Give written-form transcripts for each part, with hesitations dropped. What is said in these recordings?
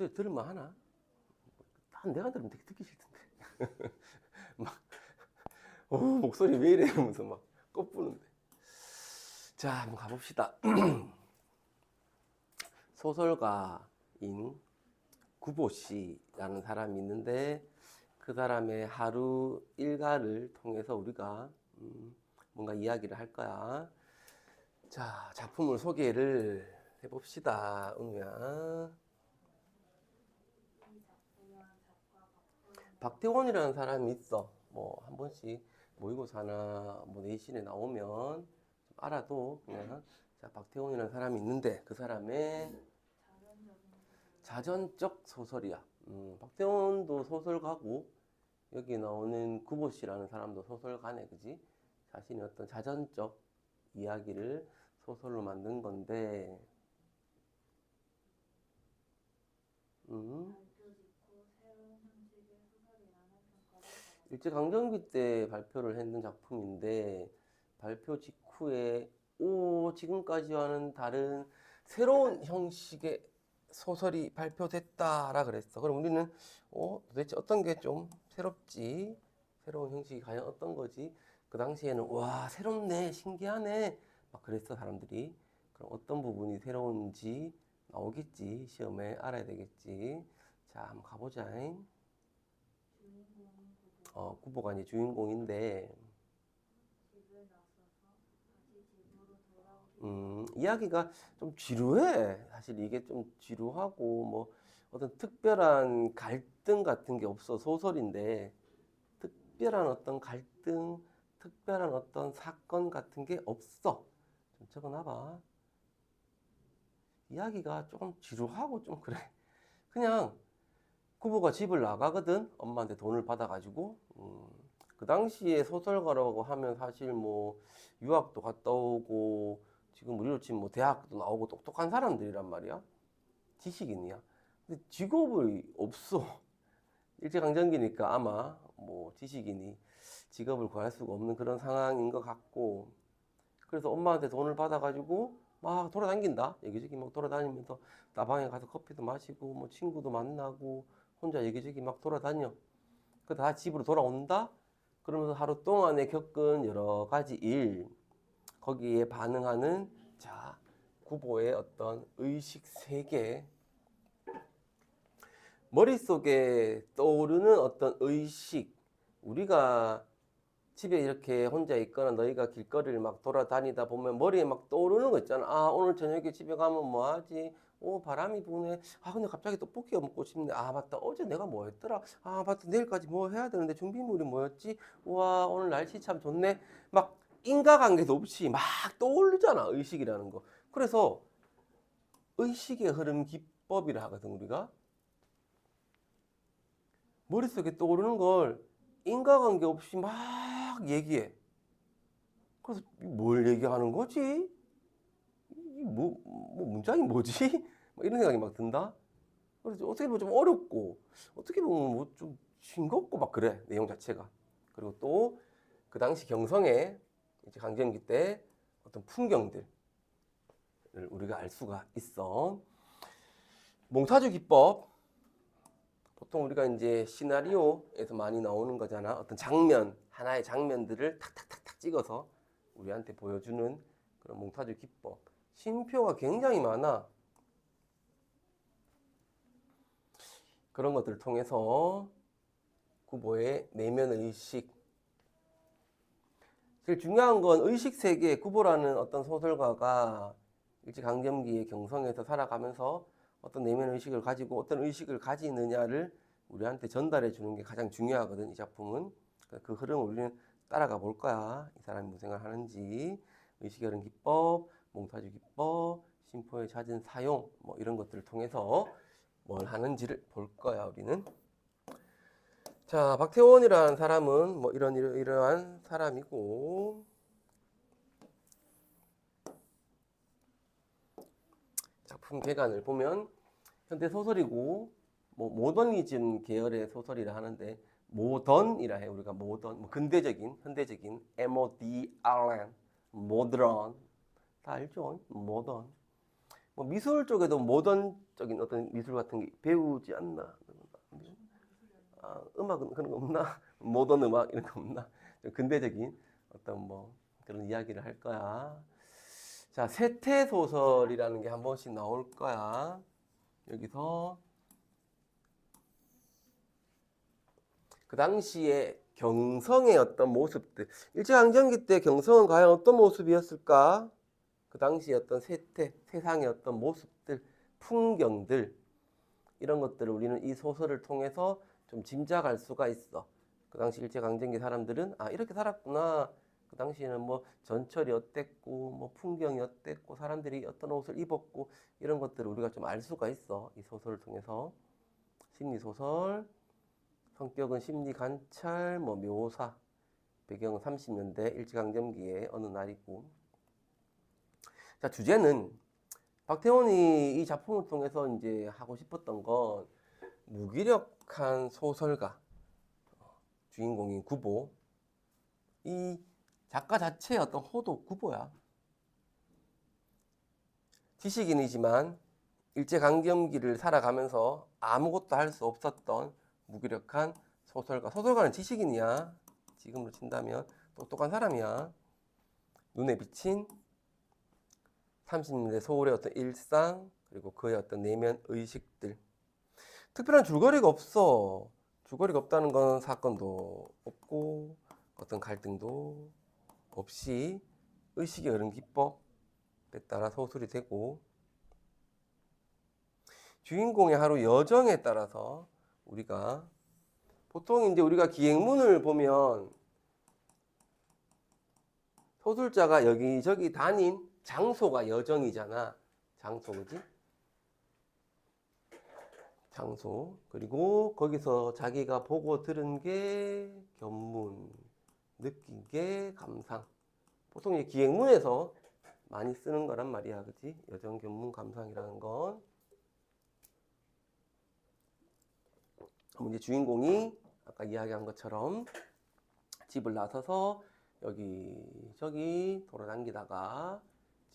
들을만 하나? 난 내가 들으면 되게 듣기 싫던데. 막, 목소리 왜 이래? 이러면서 막 꼽부는데. 자, 한번 가봅시다. 소설가인 구보 씨라는 사람이 있는데 그 사람의 하루 일과를 통해서 우리가 뭔가 이야기를 할 거야. 자, 작품을 소개를 해봅시다, 은우야. 박태원이라는 사람이 있어. 뭐 한 번씩 모의고사나 뭐 내신에 나오면 좀 알아도 그냥. 자, 박태원이라는 사람이 있는데 그 사람의 자전적 소설이야. 박태원도 소설가고 여기 나오는 구보 씨라는 사람도 소설가네, 그지? 자신의 어떤 자전적 이야기를 소설로 만든 건데, 음, 일제강점기 때 발표를 했는 작품인데, 발표 직후에, 지금까지와는 다른 새로운 형식의 소설이 발표됐다라 그랬어. 그럼 우리는, 도대체 어떤 게 좀 새롭지? 새로운 형식이 과연 어떤 거지? 그 당시에는, 와, 새롭네, 신기하네. 막 그랬어, 사람들이. 그럼 어떤 부분이 새로운지 나오겠지. 시험에 알아야 되겠지. 자, 한번 가보자. 구보가 이제 주인공인데, 이야기가 좀 지루해. 사실 이게 좀 지루하고, 뭐, 어떤 특별한 갈등 같은 게 없어. 소설인데, 특별한 어떤 갈등, 특별한 어떤 사건 같은 게 없어. 좀 적어놔봐. 이야기가 조금 지루하고 좀 그래. 그냥 구보가 집을 나가거든. 엄마한테 돈을 받아가지고. 그 당시에 소설가라고 하면 사실 뭐 유학도 갔다 오고 지금 우리로 치면 뭐 대학도 나오고 똑똑한 사람들이란 말이야. 지식인이야. 근데 직업이 없어. 일제강점기니까 아마 뭐 지식인이 직업을 구할 수가 없는 그런 상황인 것 같고, 그래서 엄마한테 돈을 받아가지고 막 돌아다닌다. 여기저기 막 돌아다니면서 나방에 가서 커피도 마시고 뭐 친구도 만나고 혼자 여기저기 막 돌아다녀. 그 다 집으로 돌아온다. 그러면서 하루 동안에 겪은 여러 가지 일, 거기에 반응하는, 자, 구보의 어떤 의식 세계, 머릿속에 떠오르는 어떤 의식, 우리가 집에 이렇게 혼자 있거나 너희가 길거리를 막 돌아다니다 보면 머리에 막 떠오르는 거 있잖아. 아, 오늘 저녁에 집에 가면 뭐 하지? 바람이 부네. 아, 근데 갑자기 떡볶이가 먹고 싶네. 아, 맞다. 어제 내가 뭐 했더라? 아, 맞다. 내일까지 뭐 해야 되는데 준비물이 뭐였지? 우와, 오늘 날씨 참 좋네. 막 인과관계도 없이 막 떠오르잖아. 의식이라는 거. 그래서 의식의 흐름 기법이라 하거든, 우리가. 머릿속에 떠오르는 걸 인과관계 없이 막 얘기해. 그래서 뭘 얘기하는 거지? 문장이 뭐지? 막 이런 생각이 막 든다. 그래서 어떻게 보면 좀 어렵고, 어떻게 보면 뭐 좀 싱겁고 막 그래, 내용 자체가. 그리고 또 그 당시 경성에 이제 강점기 때 어떤 풍경들을 우리가 알 수가 있어. 몽타주 기법. 보통 우리가 이제 시나리오에서 많이 나오는 거잖아. 어떤 장면, 하나의 장면들을 탁탁탁탁 찍어서 우리한테 보여주는 그런 몽타주 기법. 심표가 굉장히 많아. 그런 것들을 통해서 구보의 내면 의식. 제일 중요한 건 의식 세계. 구보라는 어떤 소설가가 일제강점기의 경성에서 살아가면서 어떤 내면 의식을 가지고 어떤 의식을 가지느냐를 우리한테 전달해 주는 게 가장 중요하거든, 이 작품은. 그 흐름을 우리는 따라가 볼 거야. 이 사람이 무슨 생각을 하는지. 의식의 흐름 기법, 몽타주 기법, 심포의 잦은 사용, 뭐 이런 것들을 통해서 뭘 하는지를 볼 거야, 우리는. 자, 박태원이라는 사람은 뭐 이러한 사람이고, 작품 개관을 보면 현대 소설이고, 뭐 모더니즘 계열의 소설이라 하는데, 모던이라 해. 우리가 모던, 뭐 근대적인, 현대적인, MODRN, 모드런, 다 알죠? 모던. 뭐 미술 쪽에도 모던적인 어떤 미술 같은 게 배우지 않나? 음악은 그런 거 없나? 모던 음악 이런 거 없나? 근대적인 어떤 뭐 그런 이야기를 할 거야. 자, 세태 소설이라는 게 한 번씩 나올 거야. 여기서 그 당시에 경성의 어떤 모습들, 일제강점기 때 경성은 과연 어떤 모습이었을까? 그 당시에 어떤 세상의 어떤 모습들, 풍경들, 이런 것들을 우리는 이 소설을 통해서 좀 짐작할 수가 있어. 그 당시 일제강점기 사람들은 이렇게 살았구나. 그 당시에는 뭐 전철이 어땠고, 뭐 풍경이 어땠고, 사람들이 어떤 옷을 입었고, 이런 것들을 우리가 좀 알 수가 있어. 이 소설을 통해서. 심리소설, 성격은 심리 관찰, 뭐 묘사, 배경은 30년대 일제강점기의 어느 날이고. 자, 주제는 박태원이 이 작품을 통해서 이제 하고 싶었던 건 무기력한 소설가, 주인공인 구보. 이 작가 자체의 어떤 호도 구보야. 지식인이지만 일제강점기를 살아가면서 아무것도 할 수 없었던 무기력한 소설가. 소설가는 지식인이야. 지금으로 친다면 똑똑한 사람이야. 눈에 비친 30년대 서울의 어떤 일상, 그리고 그의 어떤 내면 의식들. 특별한 줄거리가 없어. 줄거리가 없다는 건 사건도 없고 어떤 갈등도 없이 의식의 흐름 기법에 따라 소설이 되고, 주인공의 하루 여정에 따라서 우리가 보통 이제 우리가 기행문을 보면 소설자가 여기저기 다닌 장소가 여정이잖아. 장소, 그지? 장소. 그리고 거기서 자기가 보고 들은 게 견문, 느낀 게 감상. 보통 이 기행문에서 많이 쓰는 거란 말이야, 그지? 여정, 견문, 감상이라는 건. 그럼 이제 주인공이 아까 이야기한 것처럼 집을 나서서 여기저기 돌아다니다가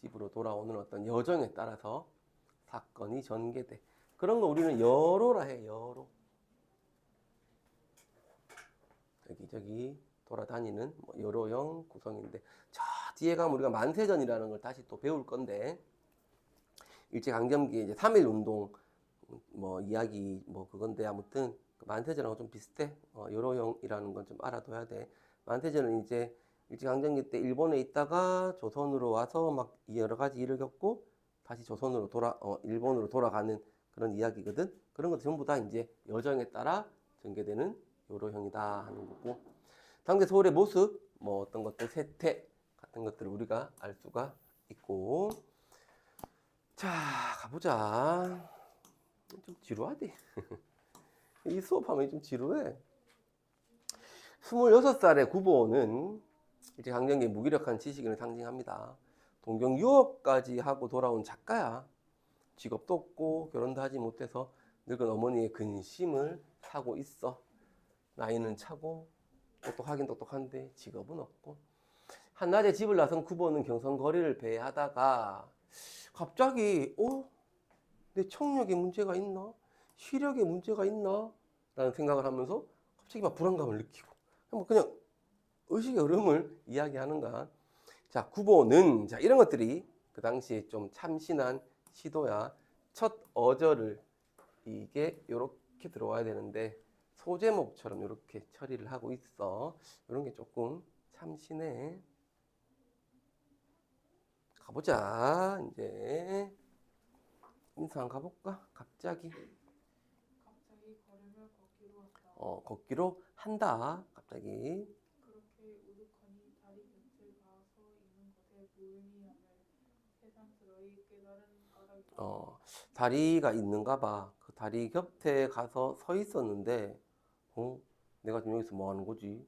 집으로 돌아오는 어떤 여정에 따라서 사건이 전개돼. 그런 거 우리는 여로라 해, 여로. 여기저기 돌아다니는 뭐 여로형 구성인데, 저 뒤에 가면 우리가 만세전이라는 걸 다시 또 배울 건데, 일제강점기 이제 3.1 운동 뭐 이야기 뭐 그건데, 아무튼 만세전하고 좀 비슷해. 여로형이라는 건 좀 알아둬야 돼. 만세전은 이제 일제강점기 때 일본에 있다가 조선으로 와서 막 여러 가지 일을 겪고 다시 조선으로 일본으로 돌아가는 그런 이야기거든. 그런 것도 전부 다 이제 여정에 따라 전개되는 요로형이다 하는 거고, 당대 서울의 모습, 뭐 어떤 것들 세태 같은 것들을 우리가 알 수가 있고. 자, 가보자. 좀 지루하대. 이 수업하면 좀 지루해. 26살의 구보는 이제 강점기의 무기력한 지식인을 상징합니다. 동경 유학까지 하고 돌아온 작가야. 직업도 없고 결혼도 하지 못해서 늙은 어머니의 근심을 사고 있어. 나이는 차고 똑똑하긴 똑똑한데 직업은 없고. 한낮에 집을 나선 구보는 경성거리를 배회하다가 갑자기 내 청력에 문제가 있나? 시력에 문제가 있나? 라는 생각을 하면서 갑자기 막 불안감을 느끼고, 그냥 의식의 흐름을 이야기하는 거야. 자, 구보는 이런 것들이 그 당시에 좀 참신한 시도야. 첫 어절을 이게 이렇게 들어와야 되는데 소제목처럼 이렇게 처리를 하고 있어. 이런 게 조금 참신해. 가보자. 이제 인사 한번 가볼까? 갑자기 걸음을 걷기로 한다. 걷기로 한다. 갑자기. 그렇게 우두커니 다리 곁을 가서 있는 것에 무의미함을 새삼스러이 깨달은 까닭이다. 다리가 있는가 봐. 그 다리 곁에 가서 서 있었는데, 내가 지금 여기서 뭐 하는 거지?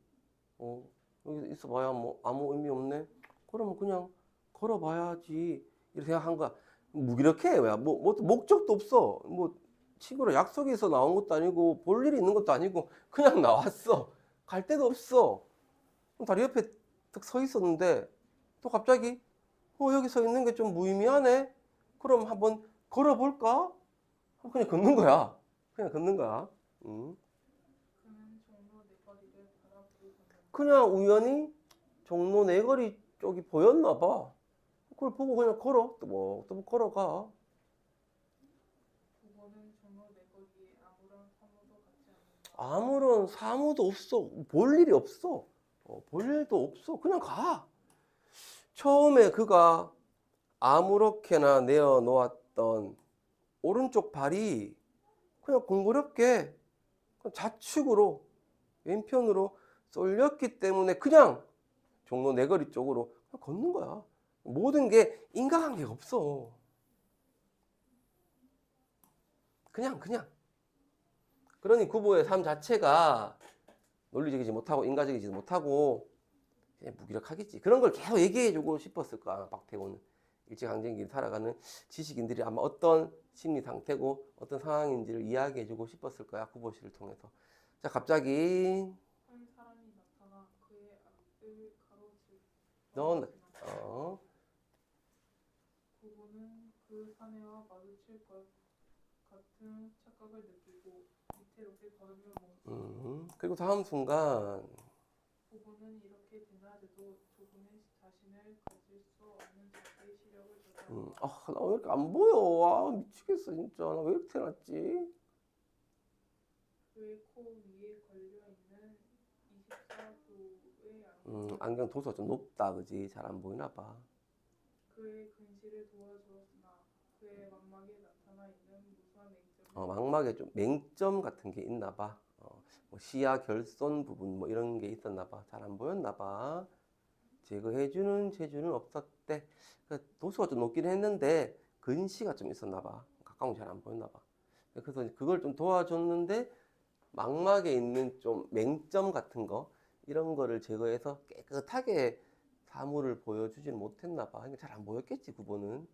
여기 있어봐야 뭐 아무 의미 없네. 그러면 그냥 걸어봐야지. 이렇게 생각한 거야. 무기력해. 왜? 뭐 목적도 없어. 뭐 친구랑 약속해서 나온 것도 아니고 볼 일이 있는 것도 아니고 그냥 나왔어. 갈 데도 없어. 다리 옆에 딱 서 있었는데 또 갑자기 여기 서 있는 게 좀 무의미하네. 그럼 한번 걸어볼까? 그냥 걷는 거야. 그냥 걷는 거야. 그는 종로 내거리를 바라보고 걷는다. 그냥 우연히 종로 내거리 쪽이 보였나 봐. 그걸 보고 그냥 걸어. 또 뭐 걸어가. 부모는 종로 내거리에 아무런 사무도 갖지 않는다. 아무런 사무도 없어. 볼 일이 없어. 볼 일도 없어. 그냥 가. 처음에 그가 아무렇게나 내어 놓았던 오른쪽 발이 그냥 공고롭게 좌측으로 왼편으로 쏠렸기 때문에 그냥 종로 내거리 쪽으로 그냥 걷는 거야. 모든 게 인과관계가 없어. 그냥. 그러니 구보의 삶 자체가 논리적이지 못하고 인과적이지 못하고 그냥 무기력하겠지. 그런 걸 계속 얘기해주고 싶었을 거야. 박태호는 일제강점기를 살아가는 지식인들이 아마 어떤 심리 상태고 어떤 상황인지를 이야기해주고 싶었을 거야. 구보시를 통해서. 자, 갑자기 한 사람이 나타나 그의 앞을 가로질러 넌 지나간다. 부부는 그 사내와 마주칠 것 같은 착각을 느끼고 위태롭게 걸음을 멈춘다. 그리고 다음 순간 부부는 이렇게 대낮에도 조금의 자신을 가질 수 없는 자기의 시력을 조절한다. 나 왜 이렇게 안 보여? 미치겠어 진짜. 나 왜 이렇게 태어났지? 그의 코 위에 걸려있는 24도의 안경. 안경 도수가 좀 높다, 그지? 잘 안 보이나 봐. 그의 근시를 도와주었으나 그의 망막에 나타나 있는 무수한 맹점을 망막에 좀 맹점 같은 게 있나 봐. 뭐 시야 결손 부분 뭐 이런 게 있었나 봐. 잘 안 보였나 봐. 제거해주는 재주는 없었대. 도수가 좀 높긴 했는데 근시가 좀 있었나 봐. 가까운 잘 안 보였나 봐. 그래서 그걸 좀 도와줬는데 망막에 있는 좀 맹점 같은 거 이런 거를 제거해서 깨끗하게 사물을 보여주질 못했나 봐. 잘 안 보였겠지, 구보는.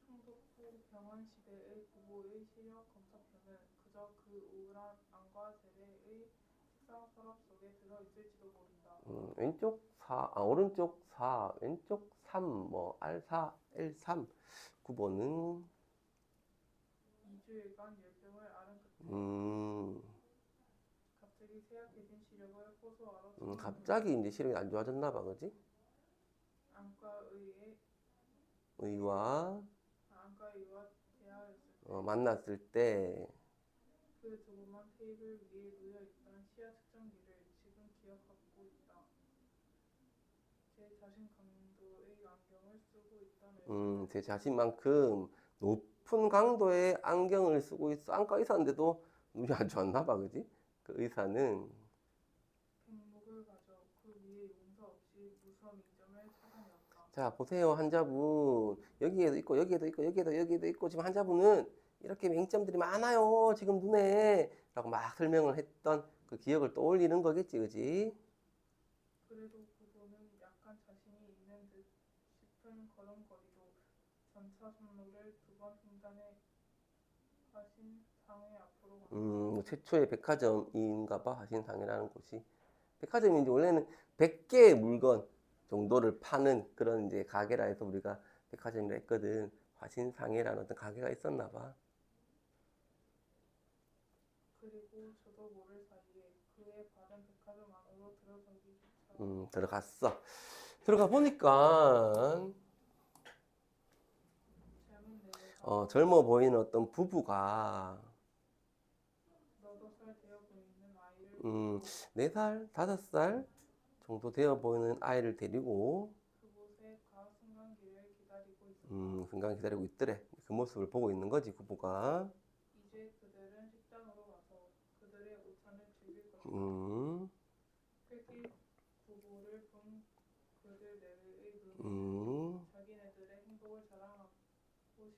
총독 후 병원 시대의 부부의 시력 검사표는 그저 그 우울한 안과 재래의 식상 서랍 속에 들어있을지도 모른다. 왼쪽 4, 오른쪽 4, 왼쪽 3, 뭐 R4, L3 9번은 2주일간 열병을 앓은 끝에 갑자기 쇠약해진 시력을 호소하러 갑자기 이제 시력이 안 좋아졌나 봐, 그지? 안과의와 대화했을 때 만났을 때 그 조그만 테이블 위에 놓여있던 시야 측정기를 지금 기억하고 있다. 제 자신 강도의 안경을 쓰고 있다며. 제 자신만큼 높은 강도의 안경을 쓰고 있어. 안과 의사인데도 눈이 안 좋았나 봐, 그지? 그 의사는 백목을 가져 그 위에 용서 없이 무수한 맹점을 찾아내었다. 자, 보세요. 환자분. 여기에도 있고, 여기에도 있고, 여기에도 있고, 지금 환자분은 이렇게 맹점들이 많아요. 지금 눈에. 라고 막 설명을 했던 그 기억을 떠올리는 거겠지, 그지? 그래도 부부는 약간 자신이 있는 듯 싶은 걸음걸이로 전차 선로를 2번 횡단해 화신상회 앞으로 간다. 최초의 백화점인가 봐. 하신상이라는 곳이. 백화점이 이제 원래는 100개의 물건 정도를 파는 그런 이제 가게라 해서 우리가 백화점이라 했거든. 화신상해라는 어떤 가게가 있었나 봐. 그리고 저도 모를 사이에 그의 발은 백화점 안으로 들어서기조차 들어갔어. 들어가 보니까 젊은 내외가 젊어 보이는 어떤 부부가 너도 살 되어 보이는 아이를 데리고 4살, 5살 정도 되어 보이는 아이를 데리고 그곳에 가 승강기를 기다리고 있었다. 순간 기다리고 있더래. 그 모습을 보고 있는 거지, 부부가. 이제 그들은 식당으로 가서 그들의 오찬을 즐길 것이다. 쾌기 부부를 본 그들 내외의 눈은 자기네들의 행복을 자랑하고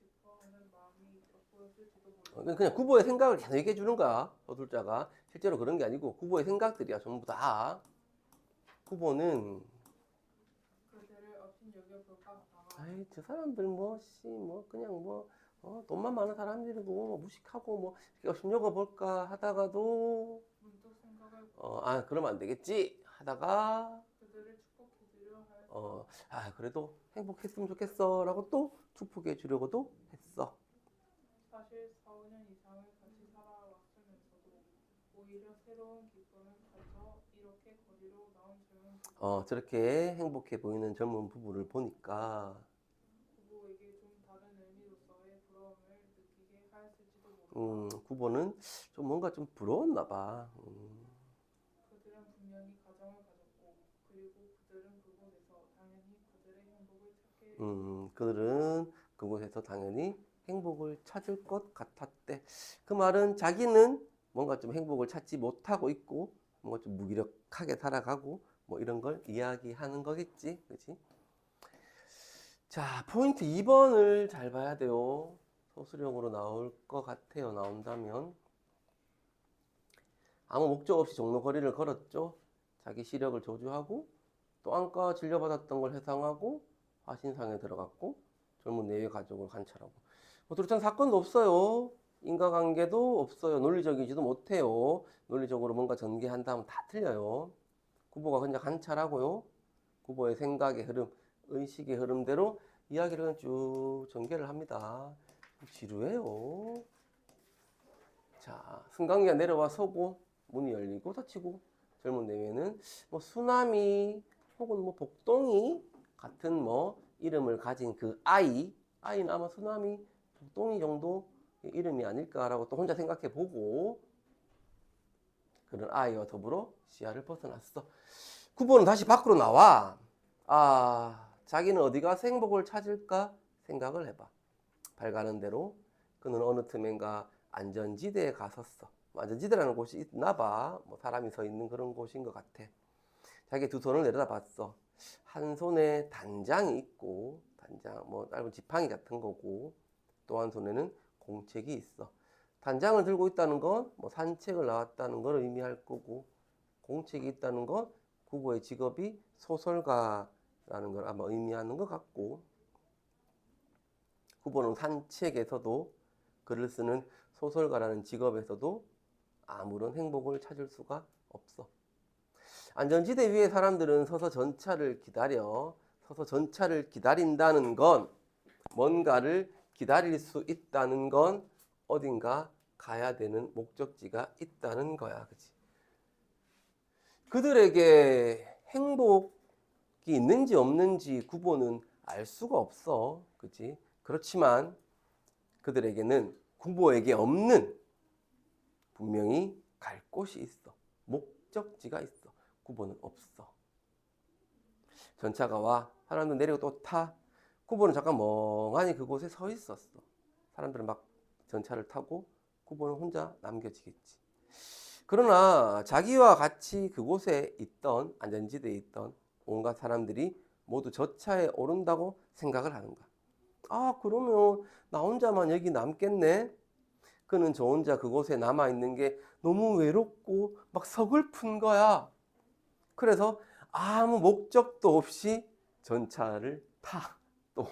싶어 하는 마음이 돋보였을지도 모른다. 그냥 구보의 생각을 계속 얘기해 주는 거야, 서술자가. 실제로 그런 게 아니고 구보의 생각들이야, 전부 다. 구보는 그들을 업신 여겨볼까 하다가 아이, 저 사람들 그냥 돈만 많은 사람들이고 뭐 무식하고 뭐 이렇게 심려가 볼까 하다가도 문득 생각을 그러면 안 되겠지 하다가 그들을 축복해주려 할 그래도 행복했으면 좋겠어 라고 또 축복해 주려고도 했어. 사실 4, 5년 이상을 같이 살아왔으면서도 오히려 새로운 기쁨을 가져 이렇게 거리로 나온 젊은 부부. 저렇게 행복해 보이는 젊은 부부를 보니까 부부에게 좀 다른 의미로서의 부러움을 느끼게 하였을지도 모른다. 구보는 좀 뭔가 좀 부러웠나 봐. 그들은 분명히 가정을 가졌고 그리고 그들은 그곳에서 당연히 그들의 행복을 찾게 그들은 그곳에서 당연히 행복을 찾을 것 같았대. 그 말은 자기는 뭔가 좀 행복을 찾지 못하고 있고 뭔가 좀 무기력하게 살아가고 뭐 이런 걸 이야기하는 거겠지, 그렇지? 자, 포인트 2번을 잘 봐야 돼요. 소수령으로 나올 것 같아요. 나온다면 아무 목적 없이 종로 거리를 걸었죠. 자기 시력을 저주하고 또 안과 진료받았던 걸 회상하고 화신상에 들어갔고 젊은 내외 가족을 관찰하고 뭐 뚜렷한 사건도 없어요. 인과관계도 없어요. 논리적이지도 못해요. 논리적으로 뭔가 전개한다면 다 틀려요. 구보가 그냥 관찰하고요. 구보의 생각의 흐름, 의식의 흐름대로 이야기를 그냥 쭉 전개를 합니다. 지루해요. 자, 승강기가 내려와 서고 문이 열리고 닫히고 젊은 내외는 뭐 수나미 혹은 뭐 복동이 같은 뭐 이름을 가진 그 아이는 아마 수나미, 복동이 정도 이름이 아닐까라고 또 혼자 생각해 보고 그런 아이와 더불어 시야를 벗어났어. 구보는 다시 밖으로 나와. 자기는 어디 가서 행복을 찾을까 생각을 해봐. 발 가는 대로 그는 어느 틈엔가 안전지대에 갔었어. 안전지대라는 곳이 있나 봐. 뭐 사람이 서 있는 그런 곳인 것 같아. 자기 두 손을 내려다 봤어. 한 손에 단장이 있고, 단장, 뭐 짧은 지팡이 같은 거고, 또 한 손에는 공책이 있어. 단장을 들고 있다는 건 뭐 산책을 나왔다는 걸 의미할 거고, 공책이 있다는 건 구보의 직업이 소설가라는 걸 아마 의미하는 것 같고, 구보는 산책에서도 글을 쓰는 소설가라는 직업에서도 아무런 행복을 찾을 수가 없어. 안전지대 위에 사람들은 서서 전차를 기다려. 서서 전차를 기다린다는 건 뭔가를 기다릴 수 있다는 건 어딘가 가야 되는 목적지가 있다는 거야. 그치? 그들에게 행복이 있는지 없는지 구보는 알 수가 없어. 그치? 그렇지만 그들에게는 구보에게 없는 분명히 갈 곳이 있어. 목적지가 있어. 구보는 없어. 전차가 와. 사람들 내리고 또 타. 구보는 잠깐 멍하니 그곳에 서 있었어. 사람들은 막 전차를 타고 구보는 혼자 남겨지겠지. 그러나 자기와 같이 그곳에 있던 안전지대에 있던 온갖 사람들이 모두 저 차에 오른다고 생각을 하는 거야. 그러면 나 혼자만 여기 남겠네. 그는 저 혼자 그곳에 남아 있는 게 너무 외롭고 막 서글픈 거야. 그래서 아무 목적도 없이 전차를 타. 또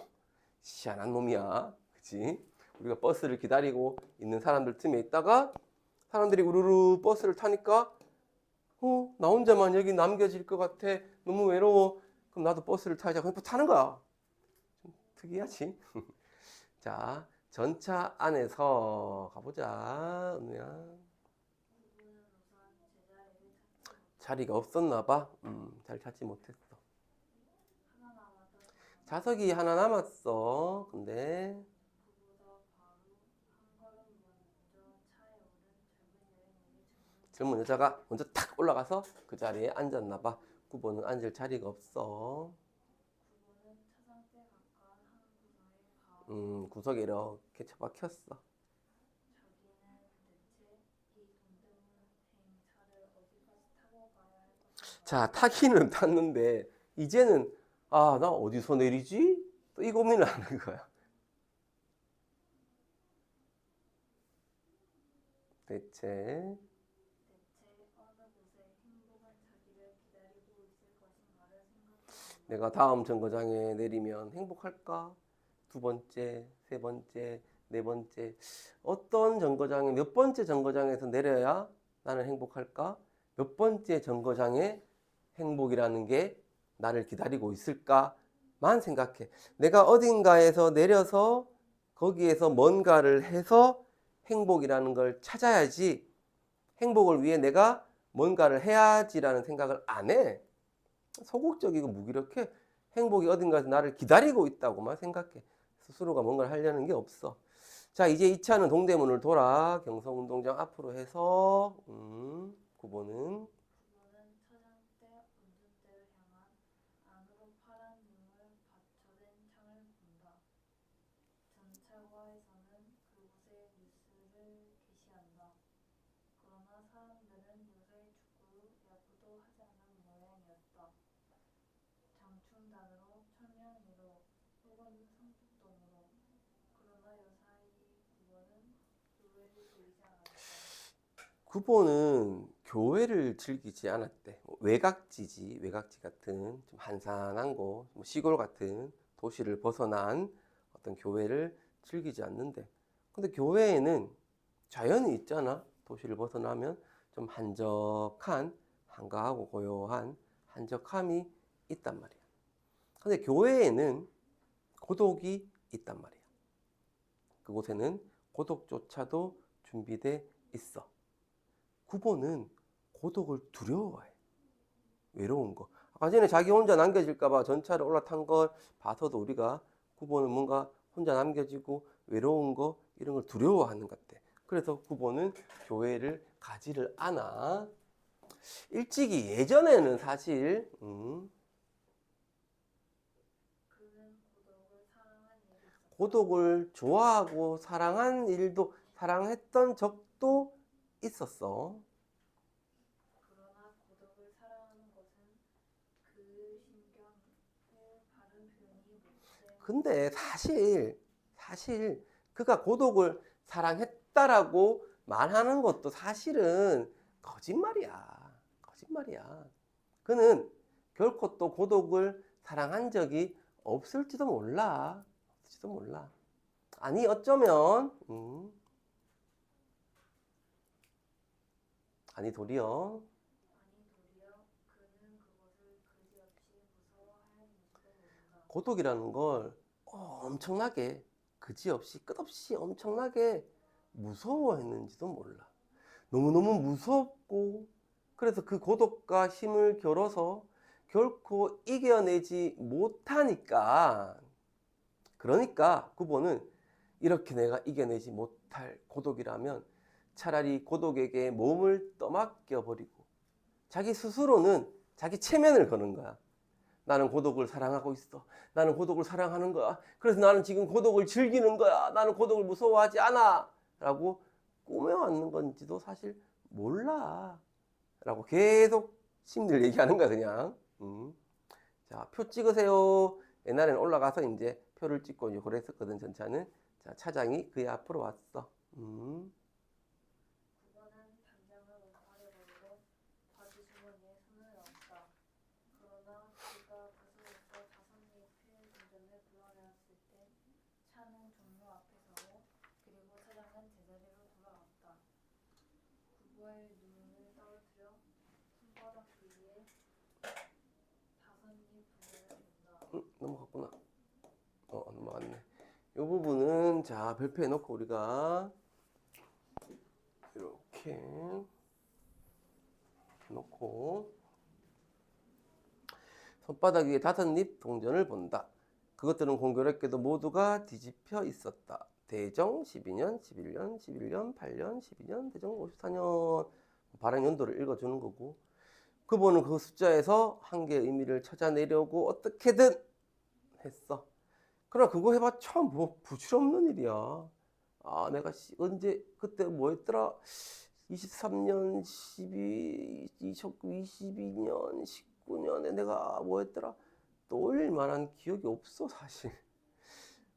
희한한 놈이야. 그치? 우리가 버스를 기다리고 있는 사람들 틈에 있다가 사람들이 우르르 버스를 타니까 나 혼자만 여기 남겨질 것 같아. 너무 외로워. 그럼 나도 버스를 타자. 그냥 또 타는 거야. 좀 특이하지? 자, 전차 안에서 가보자. 은우야. 자리가 없었나 봐. 잘 찾지 못했어. 좌석이 하나 남았어. 근데 젊은 여자가 먼저 탁 올라가서 그 자리에 앉았나 봐. 구보는 앉을 자리가 없어. 구석에 이렇게 처박혔어. 자, 타기는 탔는데 이제는 나 어디서 내리지? 또 이 고민을 하는 거야. 대체 내가 다음 정거장에 내리면 행복할까? 두 번째, 세 번째, 네 번째. 어떤 정거장에 몇 번째 정거장에서 내려야 나는 행복할까? 몇 번째 정거장에 행복이라는 게 나를 기다리고 있을까만 생각해. 내가 어딘가에서 내려서 거기에서 뭔가를 해서 행복이라는 걸 찾아야지, 행복을 위해 내가 뭔가를 해야지라는 생각을 안 해. 소극적이고 무기력해. 행복이 어딘가에서 나를 기다리고 있다고만 생각해. 스스로가 뭔가를 하려는 게 없어. 자, 이제 2차는 동대문을 돌아 경성운동장 앞으로 해서 9번은 그거는 차장대 운전대를 향한 안으로 파란 눈을 받쳐댄 창을 본다. 전차과에서는 그곳에 뉴스를 게시한다. 그러나 사람들은 요새 축구, 야구도 하지 않은 모양이었다. 장충단으로, 천년이로, 혹은 성북동으로. 그러나 요사이 9번은 교회를 보이지 않았다. 9번은 교회를 즐기지 않았대. 외곽지지, 외곽지 같은 좀 한산한 곳, 시골 같은 도시를 벗어난 어떤 교회를 즐기지 않는데. 근데 교회에는 자연이 있잖아. 도시를 벗어나면 좀 한적한, 한가하고 고요한 한적함이 있단 말이야. 근데 교회에는 고독이 있단 말이야. 그곳에는 고독조차도 준비돼 있어. 9번은 고독을 두려워해. 외로운 거. 아까 전에 자기 혼자 남겨질까봐 전차를 올라탄 걸 봐서도 우리가 9번은 뭔가 혼자 남겨지고 외로운 거 이런 걸 두려워하는 것 같아. 그래서 9번은 교회를 가지를 않아. 일찍이 예전에는 사실 그는 고독을 사랑한 일이 있었다. 고독을 좋아하고 사랑했던 적도 있었어. 그러나 고독을 사랑하는 것은 그 신경을 바른 표현이 못돼. 근데 사실 그가 고독을 사랑했다라고 말하는 것도 사실은 거짓말이야. 거짓말이야. 그는 결코 또 고독을 사랑한 적이 없을지도 몰라. 없을지도 몰라. 아니 어쩌면 아니 도리어 아니 도리어 그는 그것을 그지없이 무서워하였는지도 모른다. 고독이라는 걸 엄청나게 그지없이 끝없이 엄청나게 무서워했는지도 몰라. 너무너무 무섭고 그래서 그 고독과 힘을 겨뤄서 결코 이겨내지 못하니까, 그러니까 9번은 이렇게 내가 이겨내지 못할 고독이라면 차라리 고독에게 몸을 떠맡겨 버리고 자기 스스로는 자기 체면을 거는 거야. 나는 고독을 사랑하고 있어. 나는 고독을 사랑하는 거야. 그래서 나는 지금 고독을 즐기는 거야. 나는 고독을 무서워하지 않아. 라고 꾸며왔는 건지도 사실 몰라. 라고 계속 심리를 얘기하는 거야, 그냥. 자, 표 찍으세요. 옛날에는 올라가서 이제 표를 찍고 이제 그랬었거든, 전차는. 자, 차장이 그의 앞으로 왔어. 9번은 단장을 왼팔에 걸고 바지 주머니에 손을 넣었다. 그러나 그가 가슴에서 5잎의 동전을 불어내었을 때 차는 종로 앞에 서고 그리고 차장은 제자리로 돌아왔다. 9번의 눈을 떨어뜨려 손바닥 위에 5잎 동전을 본다. 넘어갔구나. 넘어갔네. 이 부분은 자, 별표해 놓고 우리가 이렇게 놓고 손바닥 위에 5잎 동전을 본다. 그것들은 공교롭게도 모두가 뒤집혀 있었다. 대정 12년, 11년, 11년, 8년, 12년, 대정 54년. 발행 연도를 읽어주는 거고, 그분은 그 숫자에서 한 개의 의미를 찾아내려고 어떻게든 했어. 그러나 그거 해봤자 뭐 부질없는 일이야. 아, 내가 언제 그때 뭐 했더라? 23년 22년 19년에 내가 뭐 했더라? 떠올릴 만한 기억이 없어 사실.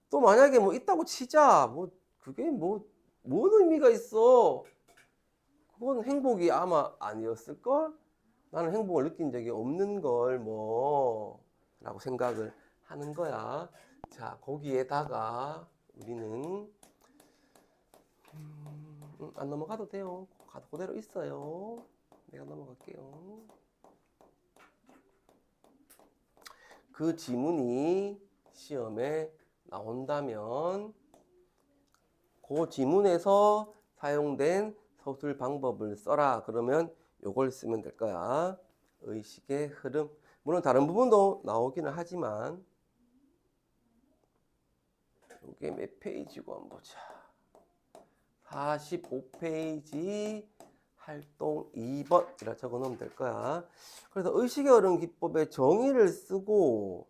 또 만약에 뭐 있다고 치자, 뭐 그게 뭔 의미가 있어? 그건 행복이 아마 아니었을걸? 나는 행복을 느낀 적이 없는 걸 라고 생각을 하는 거야. 자, 거기에다가 우리는 안 넘어가도 돼요. 그대로 있어요. 내가 넘어갈게요. 그 지문이 시험에 나온다면 그 지문에서 사용된 서술 방법을 써라. 그러면 요걸 쓰면 될 거야. 의식의 흐름. 물론 다른 부분도 나오기는 하지만 이게 몇 페이지고 한번 보자. 45페이지 활동 2번이라 적어 놓으면 될 거야. 그래서 의식의 흐름 기법의 정의를 쓰고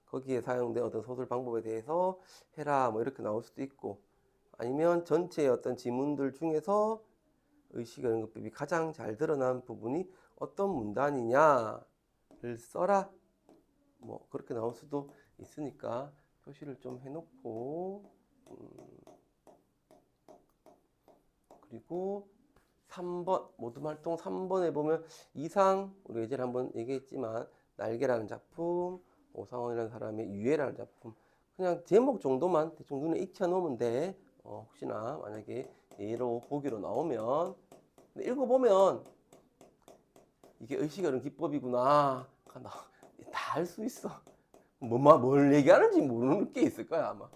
거기에 사용된 어떤 소설 방법에 대해서 해라 뭐 이렇게 나올 수도 있고, 아니면 전체의 어떤 지문들 중에서 의식의 흐름 기법이 가장 잘 드러난 부분이 어떤 문단이냐를 써라 뭐 그렇게 나올 수도 있으니까 표시를 좀 해놓고, 그리고 3번 모든 활동 3번에 보면 이상, 우리 예전에 한번 얘기했지만 날개라는 작품, 오상원이라는 사람의 유해라는 작품, 그냥 제목 정도만 대충 눈에 익혀 놓으면 돼. 혹시나 만약에 예로 보기로 나오면 읽어보면 이게 의식의 흐름 기법이구나 다 알 수 있어. 뭘 얘기하는지 모르는 게 있을 거야 아마.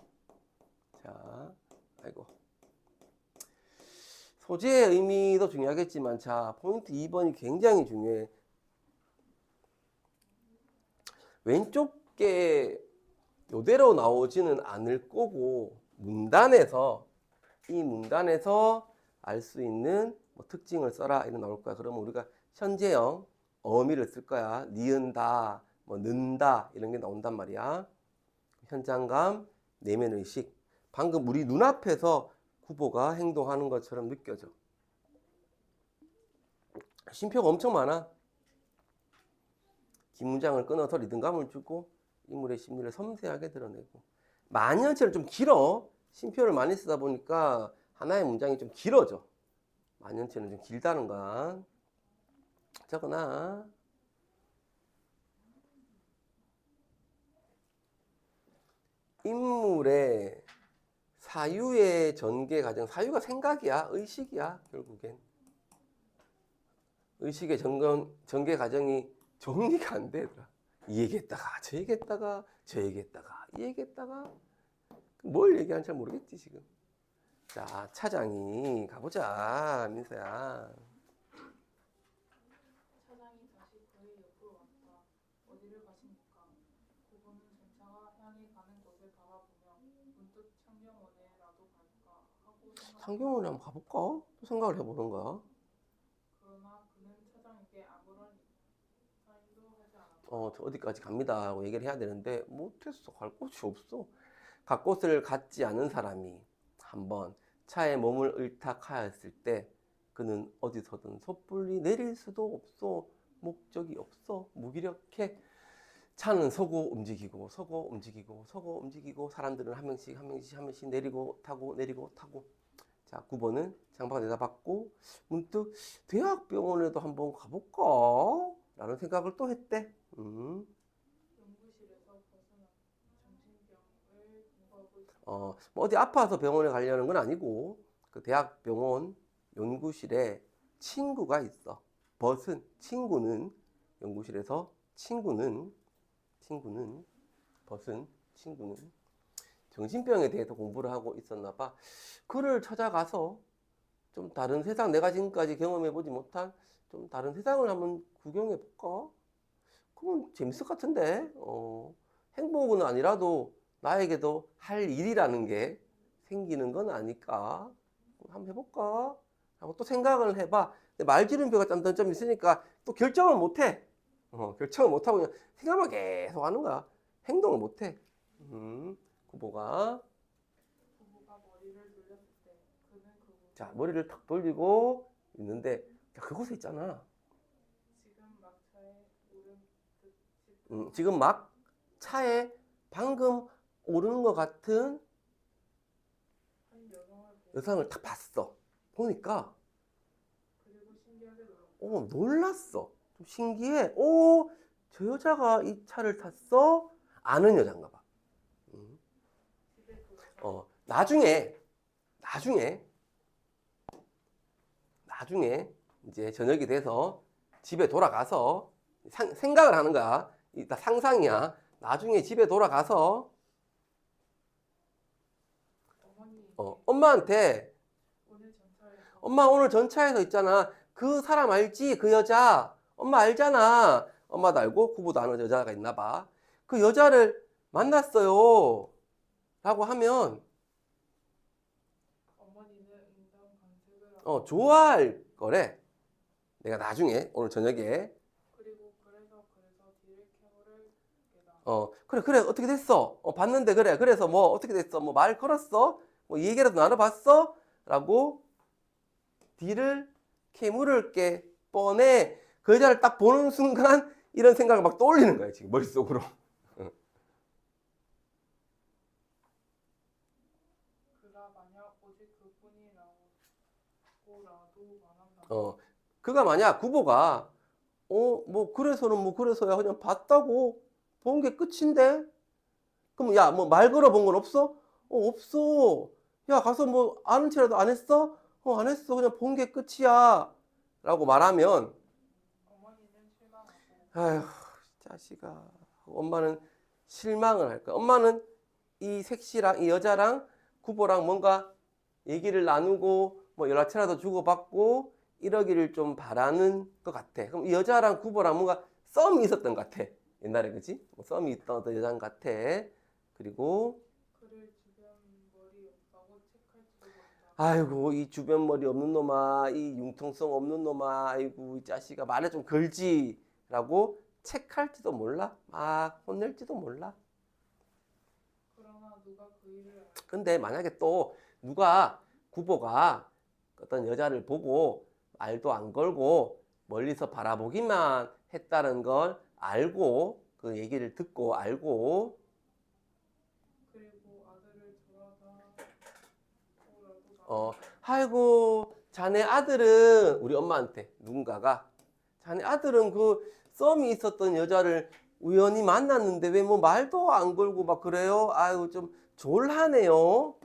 자, 아이고. 소재의 의미도 중요하겠지만, 자, 포인트 2번이 굉장히 중요해. 왼쪽 게 요대로 나오지는 않을 거고, 이 문단에서 알 수 있는 뭐 특징을 써라 이런 나올 거야. 그러면 우리가 현재형 어미를 쓸 거야. 니은다, 뭐 는다 이런 게 나온단 말이야. 현장감, 내면의식. 방금 우리 눈앞에서 후보가 행동하는 것처럼 느껴져. 쉼표가 엄청 많아. 긴 문장을 끊어서 리듬감을 주고 인물의 심리를 섬세하게 드러내고, 만연체는 좀 길어. 쉼표를 많이 쓰다 보니까 하나의 문장이 좀 길어져. 만연체는 좀 길다는 거야. 적어놔. 인물의 사유의 전개 과정, 사유가 생각이야, 의식이야, 결국엔. 의식의 전개 과정이 정리가 안 되더라. 이 얘기했다가, 저 얘기했다가, 저 얘기했다가, 이 얘기했다가, 뭘 얘기하는지 잘 모르겠지, 지금. 자, 차장이 가보자, 민서야. 차장이 다시 그의 옆으로 왔다. 어디를 가십니까? 그분은 전차가 향해 가는 곳을 바라보며 문득 창경원에라도 갈까 하고 생각했다. 상경원에 한번 가볼까? 또 생각을 해보는 거야. 그러나 그는 차장에게 아무런 사인도 하지 않았다. 저 어디까지 갑니다 하고 얘기를 해야 되는데 못했어. 갈 곳이 없어. 갈 곳을 갖지 않은 사람이 한번 차에 몸을 을탁하였을 때 그는 어디서든 섣불리 내릴 수도 없어. 목적이 없어. 무기력해. 차는 서고 움직이고 서고 움직이고 서고 움직이고, 사람들은 한 명씩 한 명씩 한 명씩 내리고 타고 내리고 타고. 자, 9번은 장바가 내다봤고 문득 대학병원에도 한번 가볼까? 라는 생각을 또 했대. 연구실에서 벗어나 정신병을 공부하고 있었다. 뭐 어디 아파서 병원에 가려는 건 아니고 그 대학병원 연구실에 친구가 있어. 친구는 연구실에서 친구는 정신병에 대해서 공부를 하고 있었나 봐. 그를 찾아가서 좀 다른 세상, 내가 지금까지 경험해보지 못한 좀 다른 세상을 한번 구경해볼까? 그건 재밌을 것 같은데. 행복은 아니라도 나에게도 할 일이라는 게 생기는 건 아닐까? 한번 해볼까? 하고 또 생각을 해봐. 근데 말지름표가 좀 있으니까 또 결정을 못해. 결정을 못하고 그냥 생각만 계속 하는 거야. 행동을 못해. 후보가. 부부가 머리를 돌렸을 때 그는 그곳에 자, 머리를 탁 돌리고 있는데, 야, 그곳에 있잖아. 지금 막차에 오른 듯 지금 막 차에 방금 오르는 것 같은 한 여성을 보고 여성을 딱 봤어. 보니까 그리고 신기하게 놀랐다. 놀랐어. 좀 신기해. 저 여자가 이 차를 탔어? 아는 여잔가 봐. 집에 그 나중에 이제 저녁이 돼서 집에 돌아가서 생각을 하는 거야. 다 상상이야. 나중에 집에 돌아가서 어머니 엄마한테 오늘 전차에서 엄마 오늘 전차에서 있잖아. 그 사람 알지? 그 여자. 엄마 알잖아. 엄마도 알고 구보도 아는 여자가 있나 봐. 그 여자를 만났어요. 라고 하면 어머니는 인상 간색을 하고 좋아할 거래. 내가 나중에 오늘 저녁에 그리고 그래서 뒤를 캐물을 게다. 그래 어떻게 됐어? 봤는데 그래 그래서 뭐 어떻게 됐어? 뭐 말 걸었어? 뭐 얘기라도 나눠봤어? 라고 뒤를 캐물을 게 뻔해. 그 여자를 딱 보는 순간 이런 생각을 막 떠올리는 거야 지금 머릿속으로. 그가 만약 오직 그뿐이라고라도 말한다면 그가 만약 구보가 뭐 그래서는 뭐 그래서야 그냥 봤다고 본 게 끝인데 그럼 야 뭐 말 걸어본 건 없어? 없어. 야 가서 뭐 아는 체라도 안 했어? 안 했어. 그냥 본 게 끝이야. 라고 말하면 어머니는 실망하고 아휴 자식아. 엄마는 실망을 할 거야. 엄마는 이 색시랑 이 여자랑 구보랑 뭔가 얘기를 나누고 뭐 연락처라도 주고받고 이러기를 좀 바라는 것 같아. 그럼 이 여자랑 구보랑 뭔가 썸이 있었던 것 같아. 옛날에 그지? 뭐 썸이 있던 어떤 여자인 것 같아. 그리고 그를 주변 머리 없다고 체크할지도 모른다. 아이고 이 주변 머리 없는 놈아 이 융통성 없는 놈아 아이고 이 자식아 말에 좀 걸지라고 책할지도 몰라. 막 혼낼지도 몰라. 그러나 누가 그 일을 알고 근데 만약에 또 누가 구보가 어떤 여자를 보고 말도 안 걸고 멀리서 바라보기만 했다는 걸 알고 그 얘기를 듣고 알고 그리고 아들을 돌아다 오라고 어 말한다. 아이고 자네 아들은 우리 엄마한테 누군가가 자네 아들은 그 썸이 있었던 여자를 우연히 만났는데 왜 뭐 말도 안 걸고 막 그래요? 아이고 좀 졸하네요.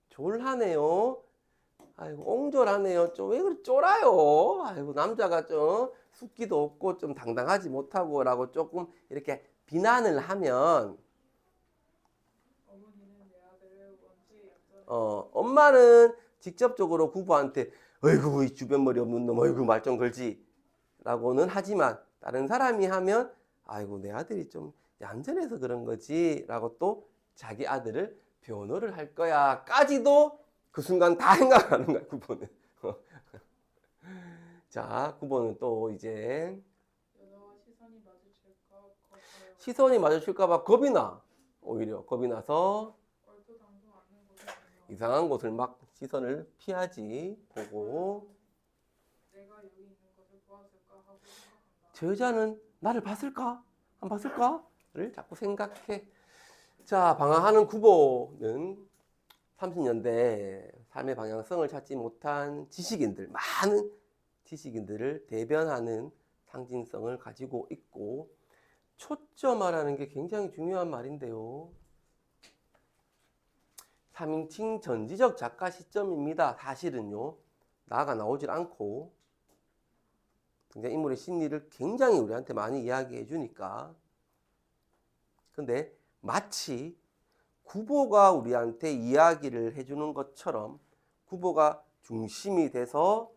졸하네요. 아이고 옹졸하네요. 좀 왜 그리 쫄아요? 아이고 남자가 좀 숙기도 없고 좀 당당하지 못하고라고 조금 이렇게 비난을 하면 어머니는 내 아들을 원치 얌전해 엄마는 직접적으로 구부한테 어이구 이 주변 머리 없는 놈 어이구 말 좀 걸지 라고는 하지만 다른 사람이 하면 아이고 내 아들이 좀 얌전해서 그런 거지 라고 또 자기 아들을 변호를 할 거야 까지도 그 순간 다 생각하는 거야 구보는. 자 구보는 또 이제 여자와 시선이 마주칠까 겁하여 시선이 마주칠까 봐 겁이 나. 오히려 겁이 나서 얼토당토 않는 곳에 가며 이상한 곳을 막 시선을 피하지 보고 내가 여기 있는 것을 보았을까 하고 생각한다. 저 여자는 나를 봤을까? 안 봤을까?를 자꾸 생각해. 자, 방황하는 구보는 30년대 삶의 방향성을 찾지 못한 지식인들, 많은 지식인들을 대변하는 상징성을 가지고 있고 초점화라는 게 굉장히 중요한 말인데요. 3인칭 전지적 작가 시점입니다. 사실은요. 나가 나오질 않고 등장인물의 심리를 굉장히 우리한테 많이 이야기해 주니까. 근데 마치 구보가 우리한테 이야기를 해주는 것처럼 구보가 중심이 돼서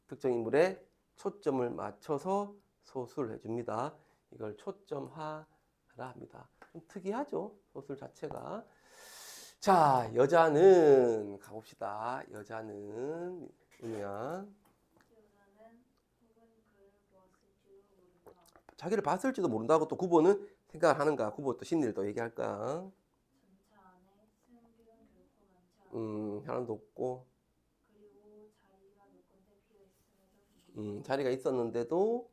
특정 인물에 초점을 맞춰서 소설을 해줍니다. 이걸 초점화라 합니다. 좀 특이하죠? 소설 자체가. 자, 여자는 가봅시다. 여자는 은우야. 여자는 혹은 그를 보았을지도 모른다. 자기를 봤을지도 모른다고 또 구보는 생각을 하는가. 구보 또 심리를 또 얘기할 거야. 전차 안에 승객은 결코 많지 않다. 사람도 없고 그리고 자리가 몇 군데 비어 있음에도 자리가 있었는데도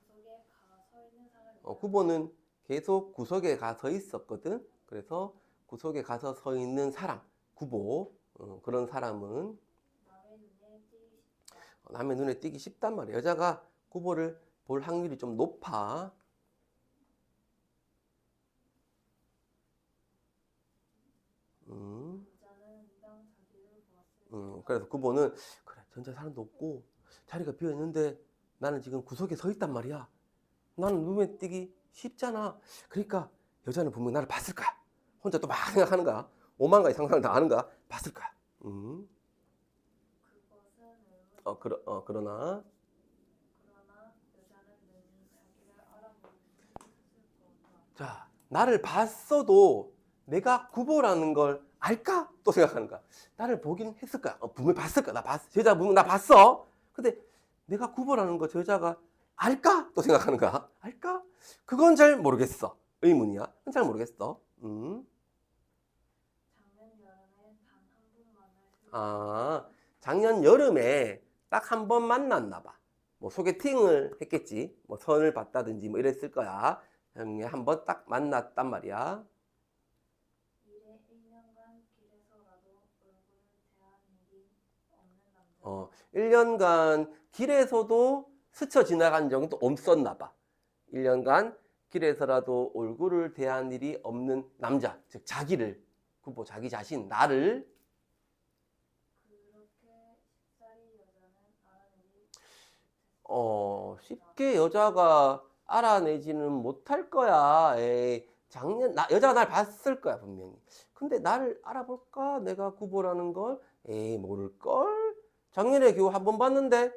구석에 가 서 있는 사람이 구보는 계속 구석에 가서 있었거든. 그래서 구석에 가서 서 있는 사람, 구보 그런 사람은 남의 눈에 띄기 쉽다. 남의 눈에 띄기 쉽단 말이야. 여자가 구보를 볼 확률이 좀 높아. 여자는 인당 자기를 보았을 그래서 구보는 그래 전체 사람도 없고 자리가 비어 있는데 나는 지금 구석에 서 있단 말이야. 나는 눈에 띄기 쉽잖아. 그러니까 여자는 분명 나를 봤을 거야. 혼자 또 막 생각하는 거야. 오만 가지 상상을 다 하는 거야. 봤을 거야. 그것은 의문이다. 그러나 그러나 여자는 능히 자기를 알아보는 수 있을 거다. 자, 나를 봤어도 내가 구보라는 걸 알까? 또 생각하는 거야. 나를 보긴 했을 거야. 분명히 봤을 거야. 나 봤어. 저 여자 분명 나 봤어. 근데 내가 구보라는 거 저 여자가 알까? 또 생각하는 거야. 알까? 그건 잘 모르겠어. 의문이야. 그건 잘 모르겠어. 작년 여름에 단 한 번 만났을 작년 여름에 딱 한 번 만났나 봐. 뭐 소개팅을 했겠지. 뭐 선을 봤다든지 뭐 이랬을 거야. 한 번 딱 만났단 말이야. 이래 1년간 길에서라도 얼굴을 대한 일이 없는 남자. 1년간 길에서도 스쳐 지나간 적은 또 없었나 봐. 1년간 길에서라도 얼굴을 대한 일이 없는 남자. 즉 자기를, 뭐 자기 자신, 나를 그렇게 쉽사리 여자는 알아내지 쉽게 여자가 알아내지는 못할 거야. 에이, 여자가 날 봤을 거야, 분명히. 근데 나를 알아볼까? 내가 구보라는 걸? 에이, 모를걸? 작년에 겨우 한 번 봤는데,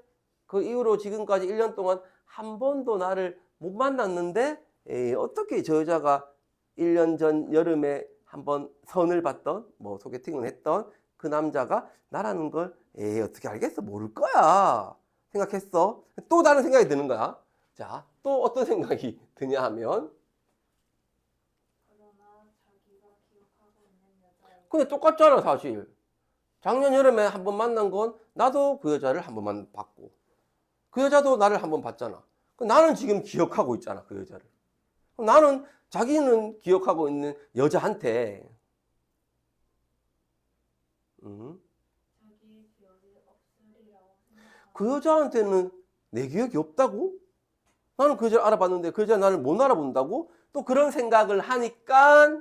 그 이후로 지금까지 1년 동안 한 번도 나를 못 만났는데, 에이, 어떻게 저 여자가 1년 전 여름에 한 번 선을 봤던, 뭐 소개팅을 했던 그 남자가 나라는 걸, 에이, 어떻게 알겠어? 모를 거야. 생각했어. 또 다른 생각이 드는 거야. 자, 또 어떤 생각이 드냐 하면, 그러나 자기가 기억하고 있는 여자에게 근데 똑같잖아, 사실. 작년 여름에 한 번 만난 건 나도 그 여자를 한 번만 봤고, 그 여자도 나를 한 번 봤잖아. 나는 지금 기억하고 있잖아, 그 여자를. 나는 자기는 기억하고 있는 여자한테, 자기의 기억이 없으리라고 생각하는 그 여자한테는 내 기억이 없다고? 나는 그 여자를 알아봤는데 그 여자는 나를 못 알아본다고? 또 그런 생각을 하니까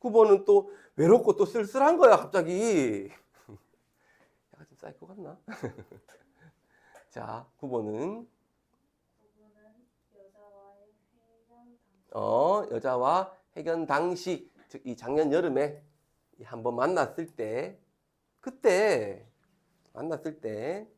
후보는 또 외롭고 또 쓸쓸한 거야, 갑자기. 약간 좀 사이코 같나? 자, 9번은 부부는 여자와의 여자와 회견 당시 해견 당시, 즉 이 작년 여름에 한 번 만났을 때, 그때 만났을 때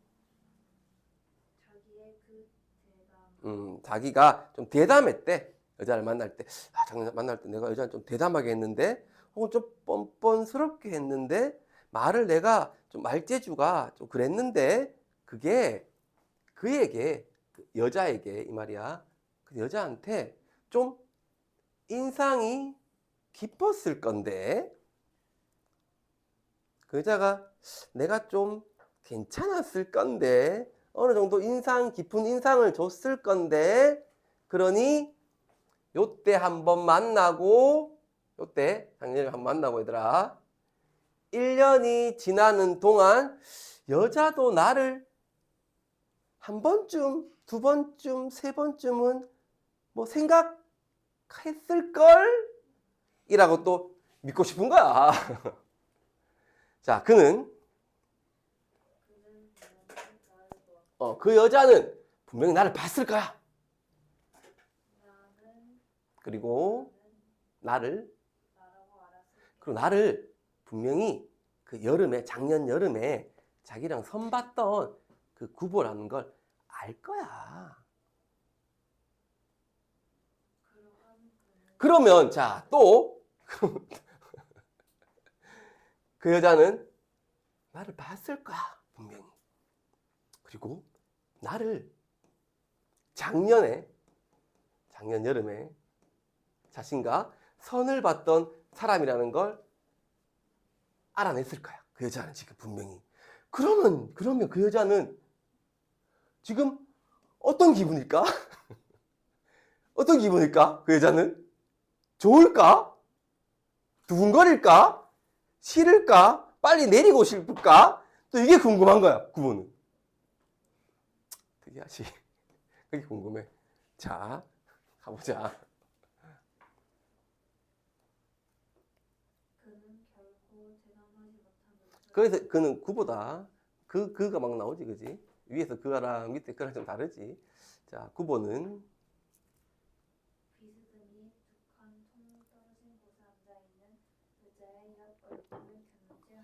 자기의 그 대담 자기가 좀 대담했대. 여자를 만날 때. 작년 만날 때 내가 여자를 좀 대담하게 했는데, 혹은 좀 뻔뻔스럽게 했는데, 말을 내가 좀 말재주가 좀 그랬는데, 그게 그에게, 그 여자에게, 이 말이야. 그 여자한테 좀 인상이 깊었을 건데, 그 여자가 내가 좀 괜찮았을 건데, 어느 정도 인상 깊은 인상을 줬을 건데, 그러니 요때 한번 만나고, 요때 작년에 한번 만나고 얘들아, 1년이 지나는 동안 여자도 나를 한 번쯤, 두 번쯤, 세 번쯤은 뭐 생각했을걸? 이라고 또 믿고 싶은 거야. 자, 그는 분명히 나를 보았고 그 여자는 분명히 나를 봤을 거야. 나는 그리고 나를, 나라고 알았을 그리고 나를 분명히 그 여름에, 작년 여름에 자기랑 선 봤던 그 구보라는 걸 알 거야. 그러한 그는 그러면, 자, 또, 그 여자는 나를 봤을 거야, 분명히. 그리고 나를 작년 여름에 자신과 선을 봤던 사람이라는 걸 알아냈을 거야. 그 여자는 지금 분명히. 그러면 그 여자는 지금 어떤 기분일까? 어떤 기분일까? 그 여자는? 좋을까? 두근거릴까? 싫을까? 빨리 내리고 싶을까? 또 이게 궁금한 거야, 구보는. 특이하지? 그게 궁금해. 자, 가보자. 그는 결코 대담하지 못한 눈빛으로 그래서 그는 구보다. 그가 막 나오지, 그지? 위에서 그거랑 밑에 그거랑 좀 다르지. 자, 9번은 비스듬히 두 칸 통 떨어진 곳에 앉아있는 여자의 옆 얼굴을 견눈질하였다.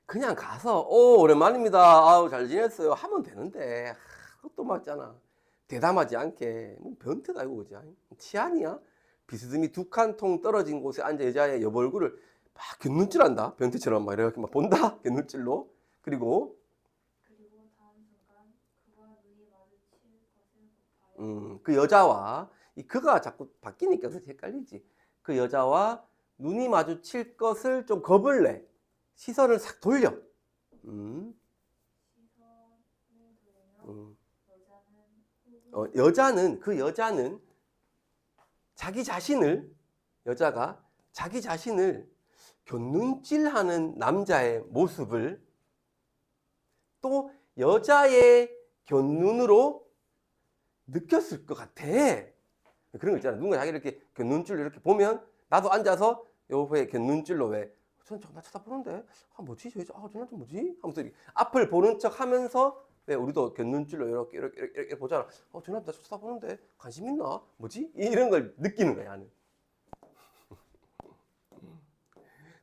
그냥 가서 오 오랜만입니다. 아우 잘 지냈어요 하면 되는데 그것도 맞잖아. 대담하지 않게 뭐 변태다 이거 그지? 치안이야? 비스듬히 두 칸 통 떨어진 곳에 앉아 여자의 옆 얼굴을 막 견눈질한다. 변태처럼 막 이렇게 막 본다. 견눈질로. 그리고 다음 순간 그와 눈이 마주칠 것을 고파요. 그 여자와 이 그가 자꾸 바뀌니까 그렇지 헷갈리지. 그 여자와 눈이 마주칠 것을 좀 겁을 내. 시선을 싹 돌려. 시선을 돌리며 여자는 그 여자는 자기 자신을 여자가 자기 자신을 견눈질하는 남자의 모습을 또 여자의 견눈으로 느꼈을 것 같아. 그런 거 있잖아. 누군가 자기를 이렇게 견눈질로 이렇게 보면 나도 앉아서 요에 견눈질로 왜 나 쳐다보는데 뭐지 저 여자 저 남자 뭐지 하면서 이렇게 앞을 보는 척 하면서 왜 우리도 견눈질로 이렇게 보잖아. 저 남자 쳐다보는데 관심 있나 뭐지 이런 걸 느끼는 거야. 나는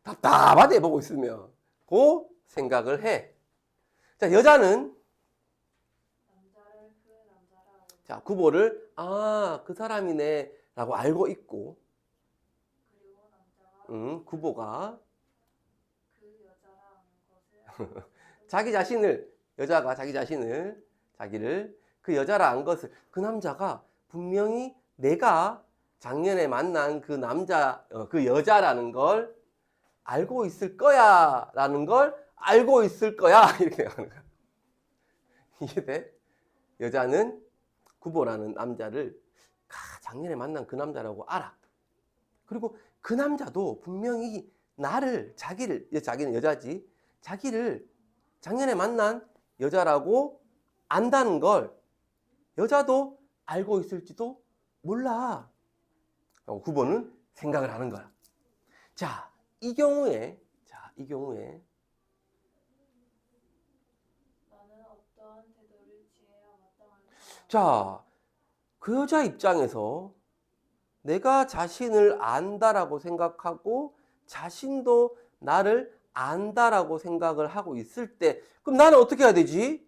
답답하게 보고 있으면 그 생각을 해. 자, 여자는 남자를 그 남자라 하는 자, 구보를 그 사람이네 라고 알고 있고 그리고 남자가 구보가 그 여자라 하는 것을 자기 자신을 여자가 자기를 그 여자라 한 것을 그 남자가 분명히 내가 작년에 만난 그 남자 그 여자라는 걸 알고 있을 거야 라는 걸 알고 있을 거야 이렇게 하는 거야. 이해돼? 여자는 구보라는 남자를 작년에 만난 그 남자라고 알아. 그리고 그 남자도 분명히 자기는 여자지, 자기를 작년에 만난 여자라고 안다는 걸 여자도 알고 있을지도 몰라. 구보는 생각을 하는 거야. 자, 이 경우에 나는 어떠한 태도를 취해야 마땅할까? 자, 그 여자 입장에서 내가 자신을 안다라고 생각하고 자신도 나를 안다라고 생각을 하고 있을 때 그럼 나는 어떻게 해야 되지?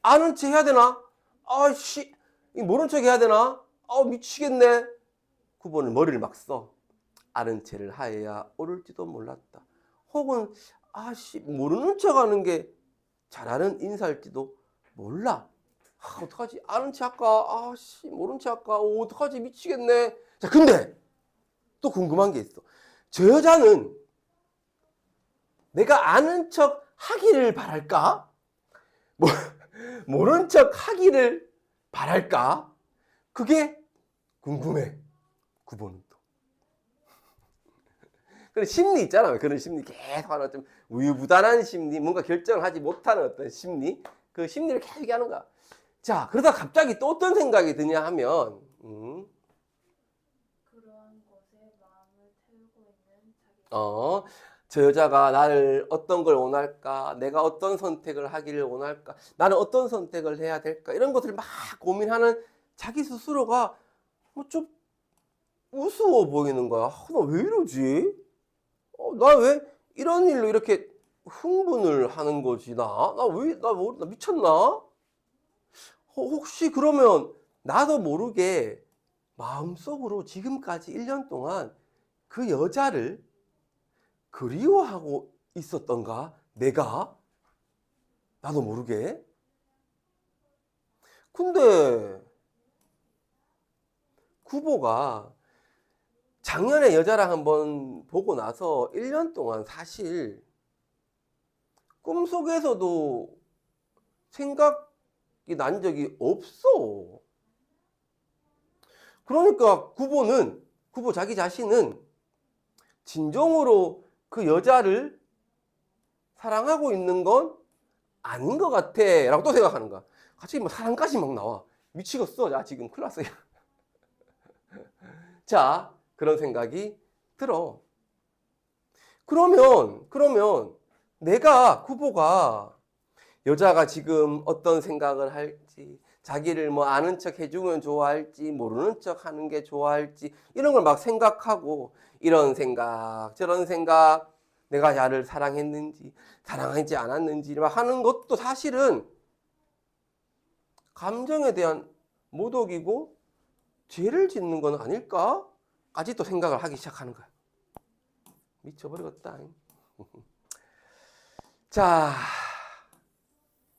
아는 체 해야 되나? 아씨 모른 척 해야 되나? 미치겠네. 9번은 머리를 막 써. 아는 체를 하여야 옳을지도 몰랐다. 혹은 모르는 척 하는 게 잘하는 인사일지도 몰라. 어떡하지? 아는 체 할까? 모른 체 할까? 어떡하지? 미치겠네. 자, 근데 또 궁금한 게 있어. 저 여자는 내가 아는 척 하기를 바랄까? 모른 척 하기를 바랄까? 그게 궁금해. 9번은 또. 그런 심리 있잖아. 그런 심리 계속 하나 좀 우유부단한 심리, 뭔가 결정을 하지 못하는 어떤 심리, 그 심리를 계속 얘기하는 거야. 자, 그러다 갑자기 또 어떤 생각이 드냐 하면, 그러한 것에 마음을 태우고 있는 자기 저 여자가 나를 어떤 걸 원할까? 내가 어떤 선택을 하기를 원할까? 나는 어떤 선택을 해야 될까? 이런 것을 막 고민하는 자기 스스로가 좀 우스워 보이는 거야. 나 왜 이러지? 나 왜 이런 일로 이렇게 흥분을 하는 거지? 나 미쳤나? 혹시 그러면 나도 모르게 마음속으로 지금까지 1년 동안 그 여자를 그리워하고 있었던가? 내가? 나도 모르게? 근데 구보가 작년에 여자랑 한번 보고 나서 1년 동안 사실 꿈속에서도 생각이 난 적이 없어. 그러니까 구보 자기 자신은 진정으로 그 여자를 사랑하고 있는 건 아닌 것 같아 라고 또 생각하는 거야. 갑자기 사랑까지 막 나와. 미치겠어. 자, 지금 큰일 났어요. 자, 그런 생각이 들어. 그러면 구보가 여자가 지금 어떤 생각을 할지, 자기를 뭐 아는 척 해주면 좋아할지, 모르는 척 하는 게 좋아할지, 이런 걸 막 생각하고, 이런 생각, 저런 생각, 내가 야를 사랑했는지, 사랑하지 않았는지, 막 하는 것도 사실은 감정에 대한 모독이고, 죄를 짓는 건 아닐까?까지 또 생각을 하기 시작하는 거야. 미쳐버리겠다. 자,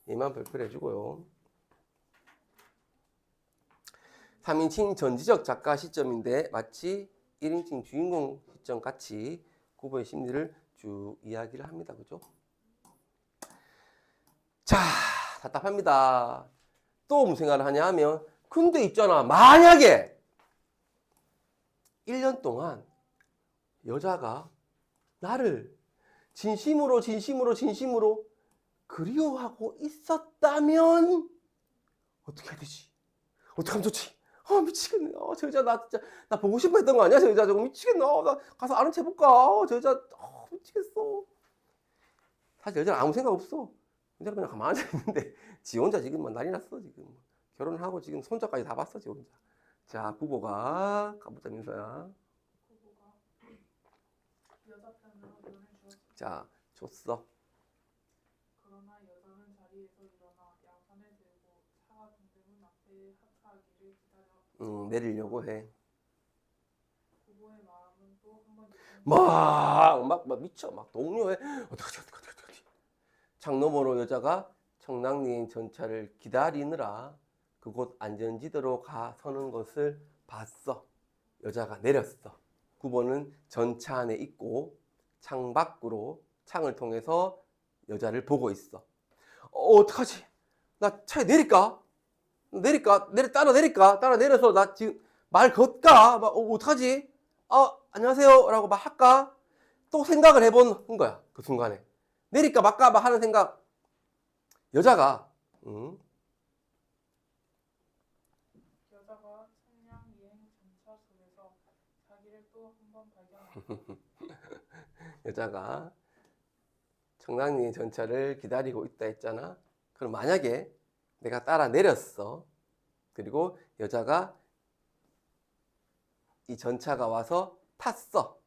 이만 발표를 해주고요. 3인칭 전지적 작가 시점인데 마치 1인칭 주인공 시점 같이 구보의 심리를 쭉 이야기를 합니다. 그죠? 자, 답답합니다. 또 무슨 생각을 하냐 하면, 근데 있잖아, 만약에 1년 동안 여자가 나를 진심으로 그리워하고 있었다면 어떻게 해야 되지? 어떻게 하면 좋지? 미치겠네. 저 여자 나 진짜 나 보고 싶어 했던 거 아니야? 저 여자 저거 미치겠네. 나 가서 아는 체 해볼까? 저 여자 미치겠어. 사실 여자는 아무 생각 없어. 여자는 그냥 가만히 앉아 있는데 지 혼자 지금 막 난리 났어 지금. 결혼하고 지금 손자까지 다 봤어 지 혼자. 자, 부부가 가보자 민서야. 부부가 여자 편으로 눈을 주었습니다. 자, 줬어. 그러나 여자는 자리에서 일어나 양손을 들고 차가 동대문 앞에 하차하기를 기다려 내리려고 해. 부부의 마음은 또 한 번 막 미쳐. 막 동요해. 어떡하지. 창 너머로 여자가 청량리행 전차를 기다리느라 그곳 안전지대로 가 서는 것을 봤어. 여자가 내렸어. 구보는 전차 안에 있고 창 밖으로 창을 통해서 여자를 보고 있어. 어떡하지? 나 차에 내릴까? 따라 내려서 나 지금 말 걸까? 어떡하지? 안녕하세요 라고 막 할까? 또 생각을 해본 거야. 그 순간에. 내릴까 말까 막 하는 생각. 여자가 여자가 청량리행 전차 속에서 자기를 또 한 번 발견한다. 여자가 청량리 전차를 기다리고 있다 했잖아. 그럼 만약에 내가 따라 내렸어. 그리고 여자가 이 전차가 와서 탔어.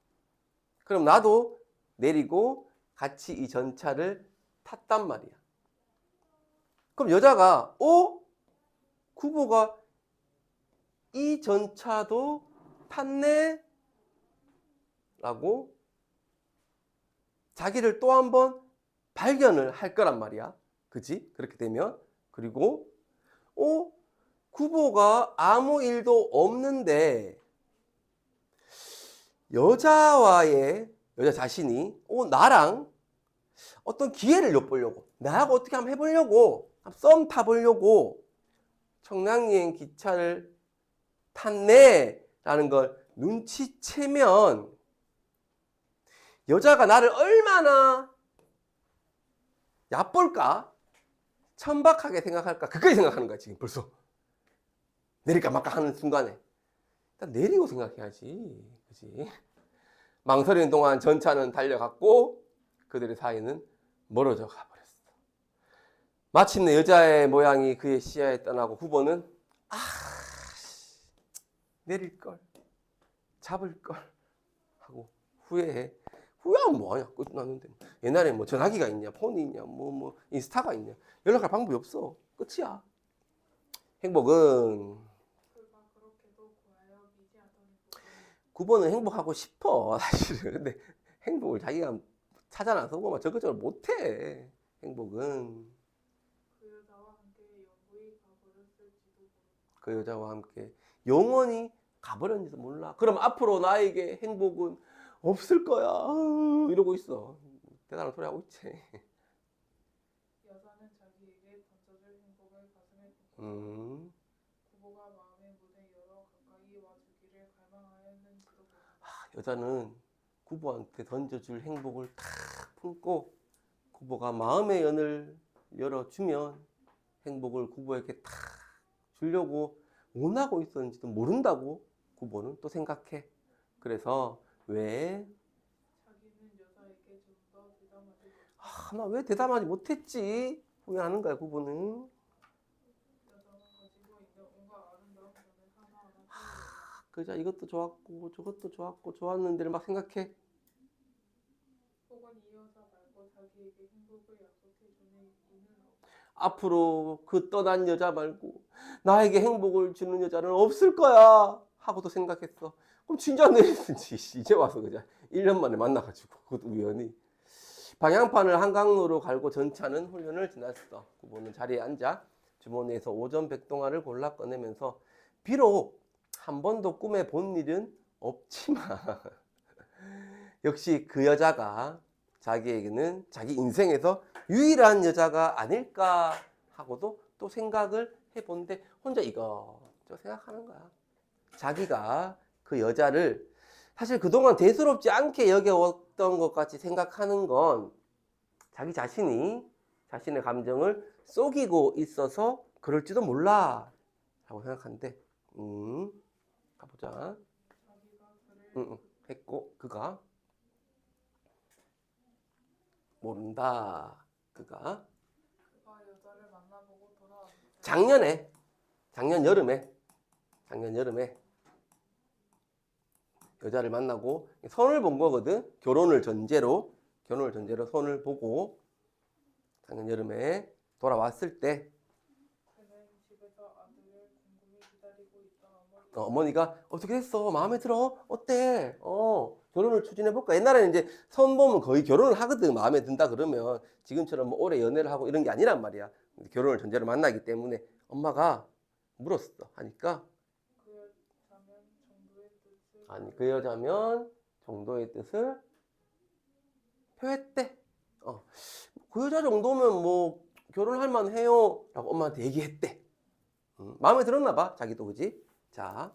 그럼 나도 내리고 같이 이 전차를 탔단 말이야. 그럼 여자가 구보가 이 전차도 탔네? 라고 자기를 또 한 번 발견을 할 거란 말이야. 그치? 그렇게 되면. 그리고 구보가 아무 일도 없는데 여자 자신이 나랑 어떤 기회를 엿보려고, 나하고 어떻게 한번 해보려고, 썸 타보려고 청량리행 기차를 탔네 라는 걸 눈치채면 여자가 나를 얼마나 얕볼까? 천박하게 생각할까? 그까지 생각하는 거야 지금 벌써. 내릴까 말까 하는 순간에 일단 내리고 생각해야지. 그치? 망설이는 동안 전차는 달려갔고 그들의 사이는 멀어져 가버렸어. 마침내 여자의 모양이 그의 시야에 떠나고 후보는 내릴걸, 잡을걸 하고 후회해. 후회하면 뭐하냐? 끝났는데. 옛날에 뭐 전화기가 있냐, 폰이 있냐, 뭐 인스타가 있냐, 연락할 방법이 없어. 끝이야. 행복은 그가 그렇게도 구하여 미지하던 구보는 행복하고 싶어 사실은. 근데 행복을 자기가 찾아놔서 뭐 저것저것 못해. 행복은 그 여자와 함께 영구히 가버렸을지도 모른다. 그 여자와 함께 영원히 가버렸는지도 몰라. 그럼 앞으로 나에게 행복은 없을 거야 이러고 있어. 대단한 소리 하고 있지. 여자는 자기에게 던져줄 행복을 가슴에 품고 구보가 마음의 문을 열어 가까이 와주기를 갈망하였는지도 모른다. 여자는 구보한테 던져줄 행복을 탁 품고 구보가 마음의 연을 열어주면 행복을 구보에게 탁 주려고 원하고 있었는지도 모른다고 구보는 또 생각해. 그래서 왜? 자기는 여자에게 좀 더 대담하게 나 왜 대담하지 못했지? 후회하는 거야, 구보는. 여자가 가지고 있는 온갖 아름다운 점을 하나하나 떠올린다. 그자 이것도 좋았고 저것도 좋았고 좋았는데를 막 생각해. 혹은 이 여자 말고 자기에게 행복을 약속해주는 이는 없다. 앞으로 그 떠난 여자 말고 나에게 행복을 주는 여자는 없을 거야 하고도 생각했어. 그럼 진짜 내리든지 이제 와서 그자 1년 만에 만나가지고 그것도 우연히 방향판을 한강로로 갈고 전차는 훈련을 지났어. 구보는 자리에 앉아 주머니에서 오전 백동화를 골라 꺼내면서 비록 한 번도 꿈에 본 일은 없지만 역시 그 여자가 자기에게는 자기 인생에서 유일한 여자가 아닐까 하고도 또 생각을 해본데 혼자 이거저 생각하는 거야. 자기가 그 여자를 사실 그동안 대수롭지 않게 여겨왔던 것 같이 생각하는 건 자기 자신이 자신의 감정을 속이고 있어서 그럴지도 몰라 라고 생각하는데 가보자. 자기가 그를 했고 그가 모른다. 그가 여자를 만나보고 돌아왔을 때 작년 여름에 여자를 만나고 선을 본 거거든. 결혼을 전제로 선을 보고 작년 여름에 돌아왔을 때 그는 집에서 아들을 궁금히 기다리고 있던 어머니가 어떻게 됐어? 마음에 들어? 어때? 결혼을 추진해볼까? 옛날에는 이제 선 보면 거의 결혼을 하거든. 마음에 든다 그러면 지금처럼 뭐 오래 연애를 하고 이런 게 아니란 말이야. 결혼을 전제로 만나기 때문에 엄마가 물었어. 하니까 그 여자면 정도의 뜻을 표했대. 그 여자 정도면 뭐 결혼할 만해요 라고 엄마한테 얘기했대. 마음에 들었나 봐 자기도. 그지? 자,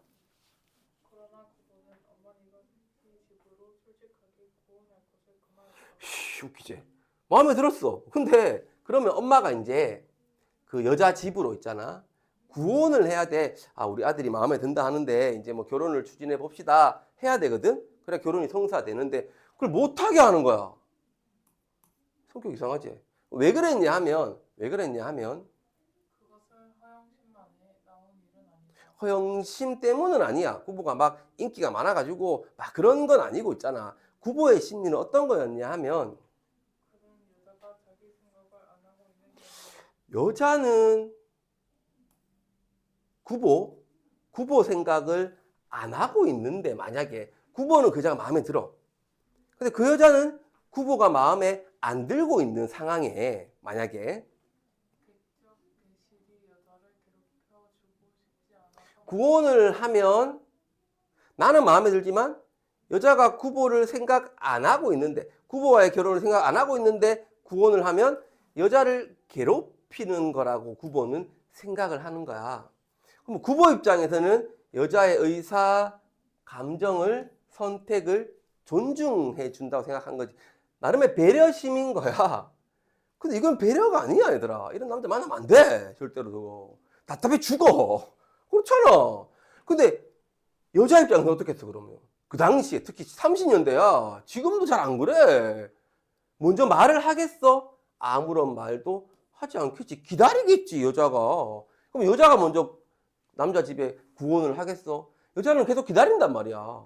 그러나 그분은 어머니가 이 집으로 솔직하게 구원할 것을 그만했다. 웃기지? 마음에 들었어. 근데 그러면 엄마가 이제 그 여자 집으로 있잖아. 구혼을 해야 돼. 우리 아들이 마음에 든다 하는데 이제 뭐 결혼을 추진해 봅시다 해야 되거든. 그래 결혼이 성사되는데 그걸 못하게 하는 거야. 성격 이상하지? 왜 그랬냐 하면 그것을 허영심만에 나온 일은 아니다. 허영심 때문은 아니야. 구보가 막 인기가 많아가지고 막 그런 건 아니고 있잖아. 구보의 심리는 어떤 거였냐 하면 그는 여자가 자기 생각을 안 하고 있는 경우에 여자는 구보 생각을 안 하고 있는데 만약에 구보는 그 여자가 마음에 들어. 근데 그 여자는 구보가 마음에 안 들고 있는 상황에 만약에 백적 배실이 여자를 괴롭혀주고 싶지 않아서 구혼을 하면 나는 마음에 들지만 여자가 구보를 생각 안 하고 있는데 구보와의 결혼을 생각 안 하고 있는데 구혼을 하면 여자를 괴롭히는 거라고 구보는 생각을 하는 거야. 그럼 구보 입장에서는 여자의 의사, 감정을, 선택을 존중해 준다고 생각한 거지. 나름의 배려심인 거야. 근데 이건 배려가 아니야, 얘들아. 이런 남자 만나면 안 돼. 절대로. 답답해 죽어. 그렇잖아. 근데 여자 입장에서 어떻겠어, 그러면? 그 당시에, 특히 30년대야. 지금도 잘 안 그래. 먼저 말을 하겠어? 아무런 말도 하지 않겠지. 기다리겠지, 여자가. 그럼 여자가 먼저 남자 집에 구원을 하겠어? 여자는 계속 기다린단 말이야.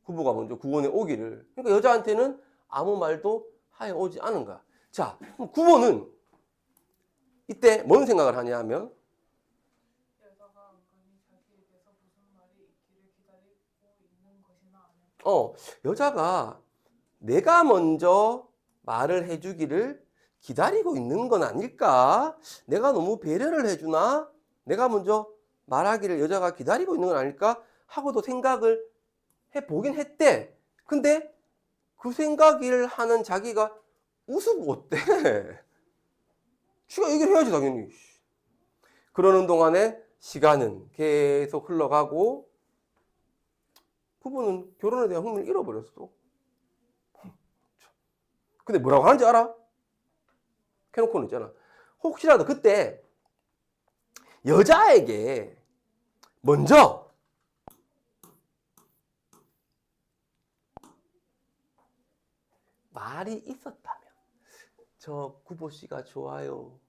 부부가 먼저 구원에 오기를. 그러니까 여자한테는 아무 말도 하여 오지 않은 거야. 자, 그럼 구원은 이때 뭔 생각을 하냐 하면 여자가 은근히 자기에게서 무슨 말이 있기를 기다리고 있는 것이나 아닐까. 여자가 내가 먼저 말을 해주기를 기다리고 있는 건 아닐까? 내가 너무 배려를 해주나? 내가 먼저 말하기를 여자가 기다리고 있는 건 아닐까? 하고도 생각을 해보긴 했대. 근데 그 생각을 하는 자기가 우습고 어때? 지가 얘기를 해야지 당연히. 그러는 동안에 시간은 계속 흘러가고 부부는 결혼에 대한 흥미를 잃어버렸어. 근데 뭐라고 하는지 알아? 캐놓고는 있잖아. 혹시라도 그때 여자에게 먼저 말이 있었다면 저 구보 씨가 좋아요.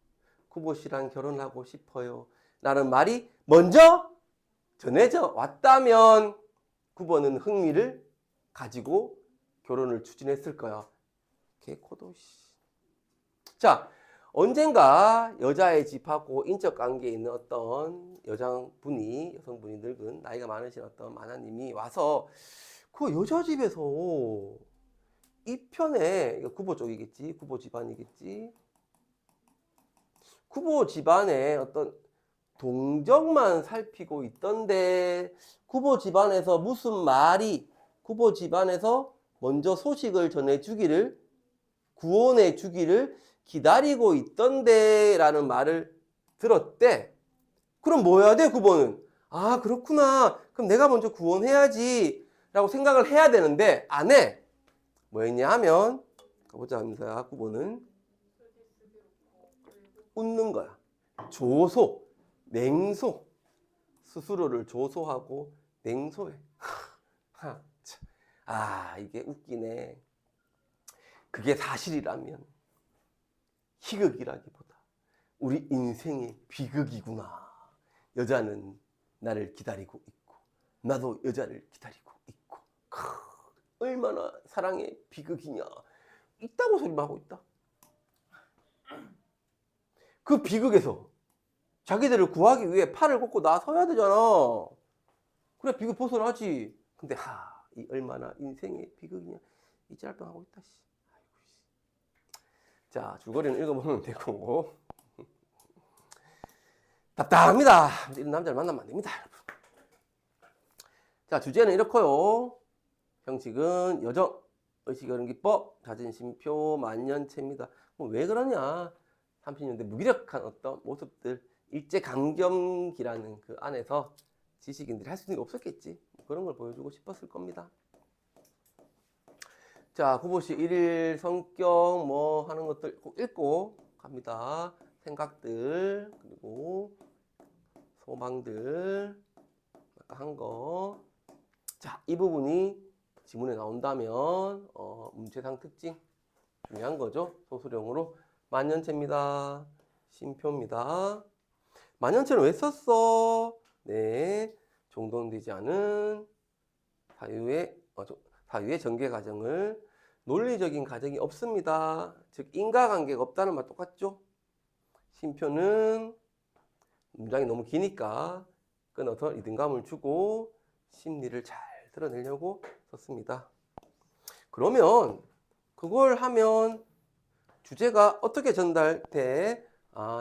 구보 씨랑 결혼하고 싶어요. 라는 말이 먼저 전해져 왔다면 구보는 흥미를 가지고 결혼을 추진했을 거야. 개코도 씨. 자, 언젠가 여자의 집하고 인적 관계에 있는 어떤 여성분이 늙은 나이가 많으신 어떤 마나님이 와서 그 여자 집에서 이 편에 이거 구보 쪽이겠지, 구보 집안이겠지. 구보 집안에 어떤 동정만 살피고 있던데 구보 집안에서 무슨 말이 구보 집안에서 먼저 소식을 전해주기를 구원해 주기를 기다리고 있던데 라는 말을 들었대. 그럼 뭐 해야 돼 구보는? 아 그렇구나. 그럼 내가 먼저 구원해야지 라고 생각을 해야 되는데 안 해. 뭐 했냐 하면 가보자 하면서 구보는 웃는 거야. 조소, 냉소. 스스로를 조소하고 냉소해. 아 이게 웃기네. 그게 사실이라면 희극이라기보다 우리 인생의 비극이구나. 여자는 나를 기다리고 있고 나도 여자를 기다리고 있고 얼마나 사랑의 비극이냐. 있다고 소리만 하고 있다. 그 비극에서 자기들을 구하기 위해 팔을 걷고 나서야 되잖아. 그래 비극 벗어나지. 근데 이 얼마나 인생의 비극이냐. 이 짤병하고 있다. 씨. 자, 줄거리는 읽어보면 되고. 답답합니다. 이런 남자를 만나면 안 됩니다. 자, 주제는 이렇고요. 형식은 여정, 의식어른기법, 자진심표, 만년체입니다. 왜 그러냐? 30년대 무기력한 어떤 모습들, 일제강점기라는 그 안에서 지식인들이 할 수 있는 게 없었겠지. 그런 걸 보여주고 싶었을 겁니다. 자, 구보씨 일일 성격 뭐 하는 것들 꼭 읽고 갑니다. 생각들 그리고 소망들 아까 한 거. 자, 이 부분이 지문에 나온다면 문제상 특징 중요한 거죠. 소수령으로 만년체입니다. 심표입니다. 만년체는 왜 썼어? 네, 종동되지 않은 사유의 전개 과정을 논리적인 과정이 없습니다. 즉 인과관계가 없다는 말 똑같죠? 심표는 문장이 너무 기니까 끊어서 리듬감을 주고 심리를 잘 드러내려고 썼습니다. 그러면 그걸 하면 주제가 어떻게 전달돼?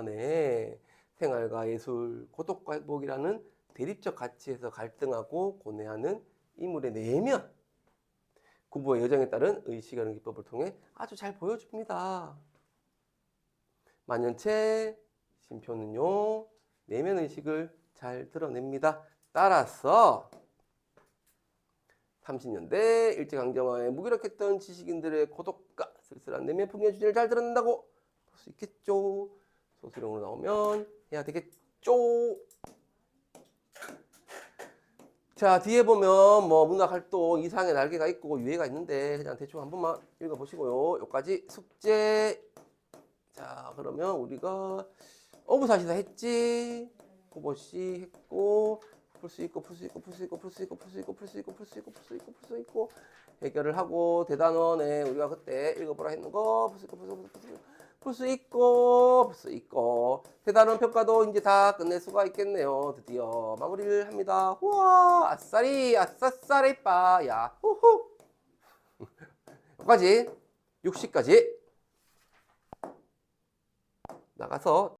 네. 생활과 예술, 고독과 행복이라는 대립적 가치에서 갈등하고 고뇌하는 인물의 내면, 구보의 여정에 따른 의식하는 기법을 통해 아주 잘 보여줍니다. 만년체 심표는요, 내면 의식을 잘 드러냅니다. 따라서 30년대 일제강점기에 무기력했던 지식인들의 고독과 쓸쓸한 내면 풍경 주제를 잘 드러낸다고 볼 수 있겠죠. 소수령으로 나오면 해야 되겠죠. 자, 뒤에 보면 뭐 문학활동 이상의 날개가 있고 유해가 있는데 그냥 대충 한 번만 읽어보시고요. 여기까지 숙제. 자, 그러면 우리가 어부사시다 했지. 구보씨 했고 풀 수 있고 해결을 하고 대단원에 우리가 그때 읽어보라 했는 거 풀 수 있고 대단원 평가도 이제 다 끝낼 수가 있겠네요. 드디어 마무리를 합니다. 우와 아싸리 아싸싸리 빠야 후후. 여기까지 60까지 나가서